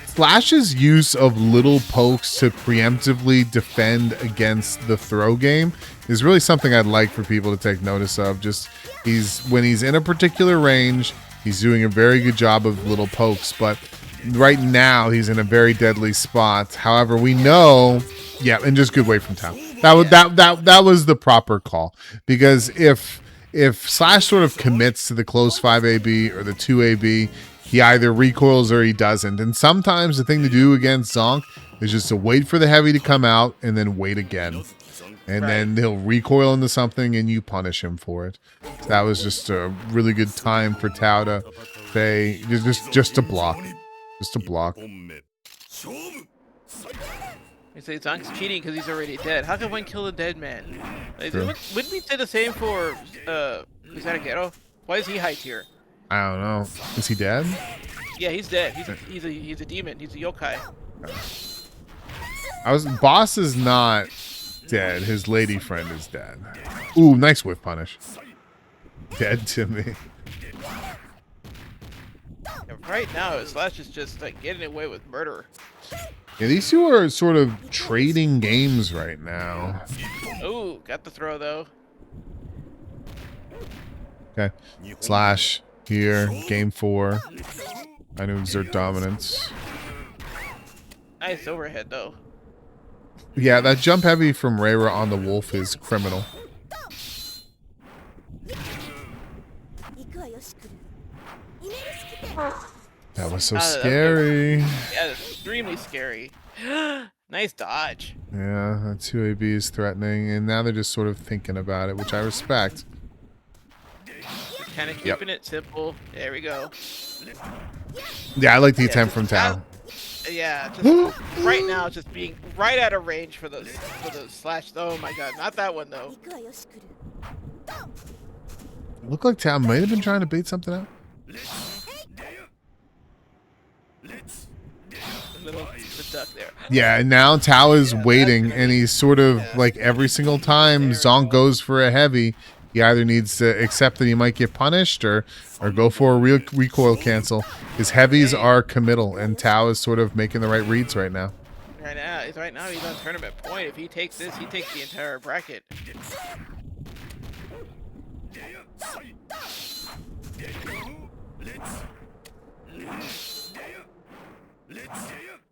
Slash's use of little pokes to preemptively defend against the throw game is really something I'd like for people to take notice of. Just when he's in a particular range, he's doing a very good job of little pokes, but right now he's in a very deadly spot. However, we know, yeah, and just good way from Tao. That was the proper call, because if Slash sort of commits to the close 5AB or the 2AB, he either recoils or he doesn't. And sometimes the thing to do against Zonk is just to wait for the heavy to come out and then wait again. And then he'll recoil into something and you punish him for it. So that was just a really good time for Tao to say, just to block. Just to block. You say Zonk's cheating because he's already dead. How can one kill a dead man? Like, wouldn't we say the same for Kusaragero? Why is he high tier? I don't know. Is he dead? Yeah, he's dead. He's a demon. He's a yokai. Boss is not dead. His lady friend is dead. Ooh, nice whip punish. Dead to me. Yeah, right now, Slash is just like getting away with murder. Yeah, these two are sort of trading games right now. Ooh, got the throw though. Okay. Slash here, game 4. I know exert dominance. Nice overhead though. Yeah, that jump heavy from Reira on the wolf is criminal. That was so scary. Yeah, extremely scary. Nice dodge. Yeah, that 2AB is threatening, and now they're just sort of thinking about it, which I respect. Kind of keeping it simple. There we go. Yeah, I like the attempt from Tao. Yeah, just right now, just being right out of range for those Slash. Oh my god, not that one though. Looked like Tao might have been trying to bait something out. The duck there. Yeah, and now Tao is waiting, and he's sort of like every single time Zonk goes for a heavy, he either needs to accept that he might get punished or go for a real recoil cancel. His heavies are committal, and Tao is sort of making the right reads right now. Right now he's on tournament point. If he takes this, he takes the entire bracket.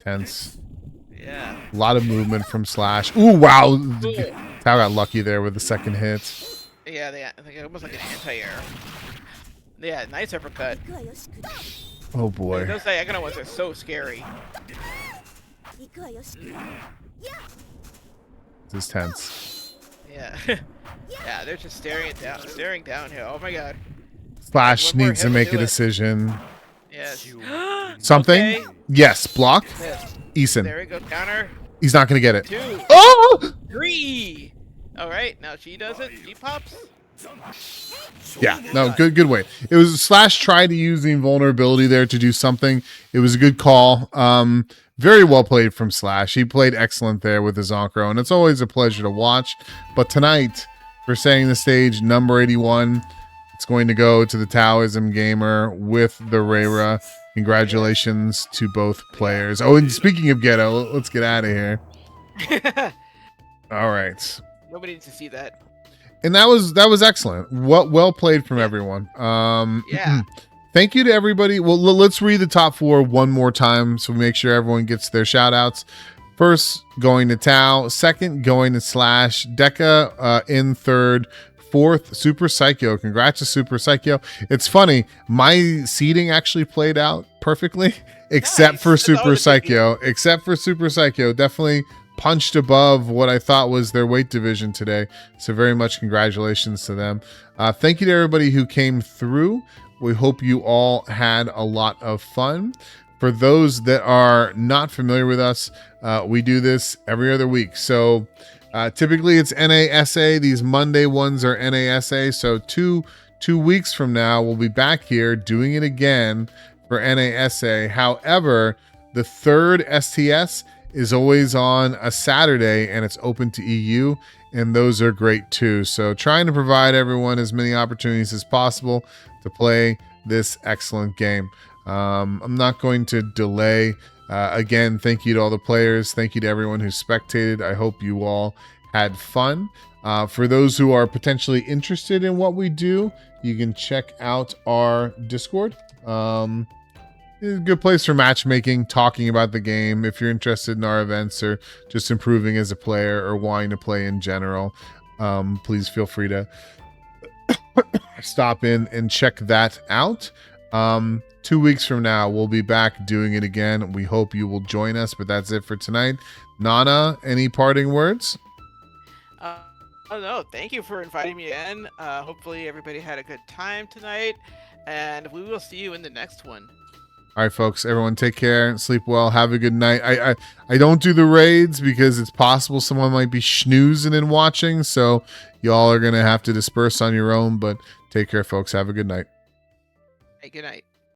Tense. Yeah. A lot of movement from Slash. Ooh, wow. Tao got lucky there with the second hit. Yeah, I think almost like an anti-air. Yeah, nice uppercut. Oh boy. Those diagonal ones are so scary. This is tense. Yeah. Yeah, they're just staring down here. Oh my god. Slash needs to make a decision. Yes. Something? Okay. Yes, block. Yes. Eason. There we go. Counter. He's not going to get it. 2, Oh! 3. All right, now she does it. She pops. Yeah, no, good way. It was Slash tried to use the invulnerability there to do something. It was a good call. Very well played from Slash. He played excellent there with his Zonkro, and it's always a pleasure to watch. But tonight, for setting the stage, number 81, it's going to go to the Taoism Gamer with the Reira. Congratulations to both players. Oh, and speaking of ghetto, let's get out of here. All right. Nobody needs to see that. And that was excellent. Well played from everyone. Yeah. Thank you to everybody. Well, let's read the top 4 one more time so we make sure everyone gets their shout outs. First, going to Tao. Second, going to Slash. Deka in third. Fourth, SuperSaikyo. Congrats to SuperSaikyo. It's funny. My seeding actually played out perfectly, except for SuperSaikyo. Except for SuperSaikyo. Definitely punched above what I thought was their weight division today. So very much congratulations to them. Thank you to everybody who came through. We hope you all had a lot of fun. For those that are not familiar with us, we do this every other week. So typically it's NASA. These Monday ones are NASA. So two weeks from now, we'll be back here doing it again for NASA. However, the third STS is always on a Saturday, and it's open to EU, and those are great too. So trying to provide everyone as many opportunities as possible to play this excellent game. I'm not going to delay. Again, thank you to all the players. Thank you to everyone who spectated. I hope you all had fun. For those who are potentially interested in what we do, you can check out our Discord. It's a good place for matchmaking, talking about the game. If you're interested in our events or just improving as a player or wanting to play in general, please feel free to stop in and check that out. 2 weeks from now, we'll be back doing it again. We hope you will join us, but that's it for tonight. Nana, any parting words? Oh no, thank you for inviting me in. Hopefully everybody had a good time tonight, and we will see you in the next one. All right, folks, everyone take care, sleep well, have a good night. I don't do the raids because it's possible someone might be schnoozing and watching, so y'all are going to have to disperse on your own, but take care, folks. Have a good night. Hey, good night.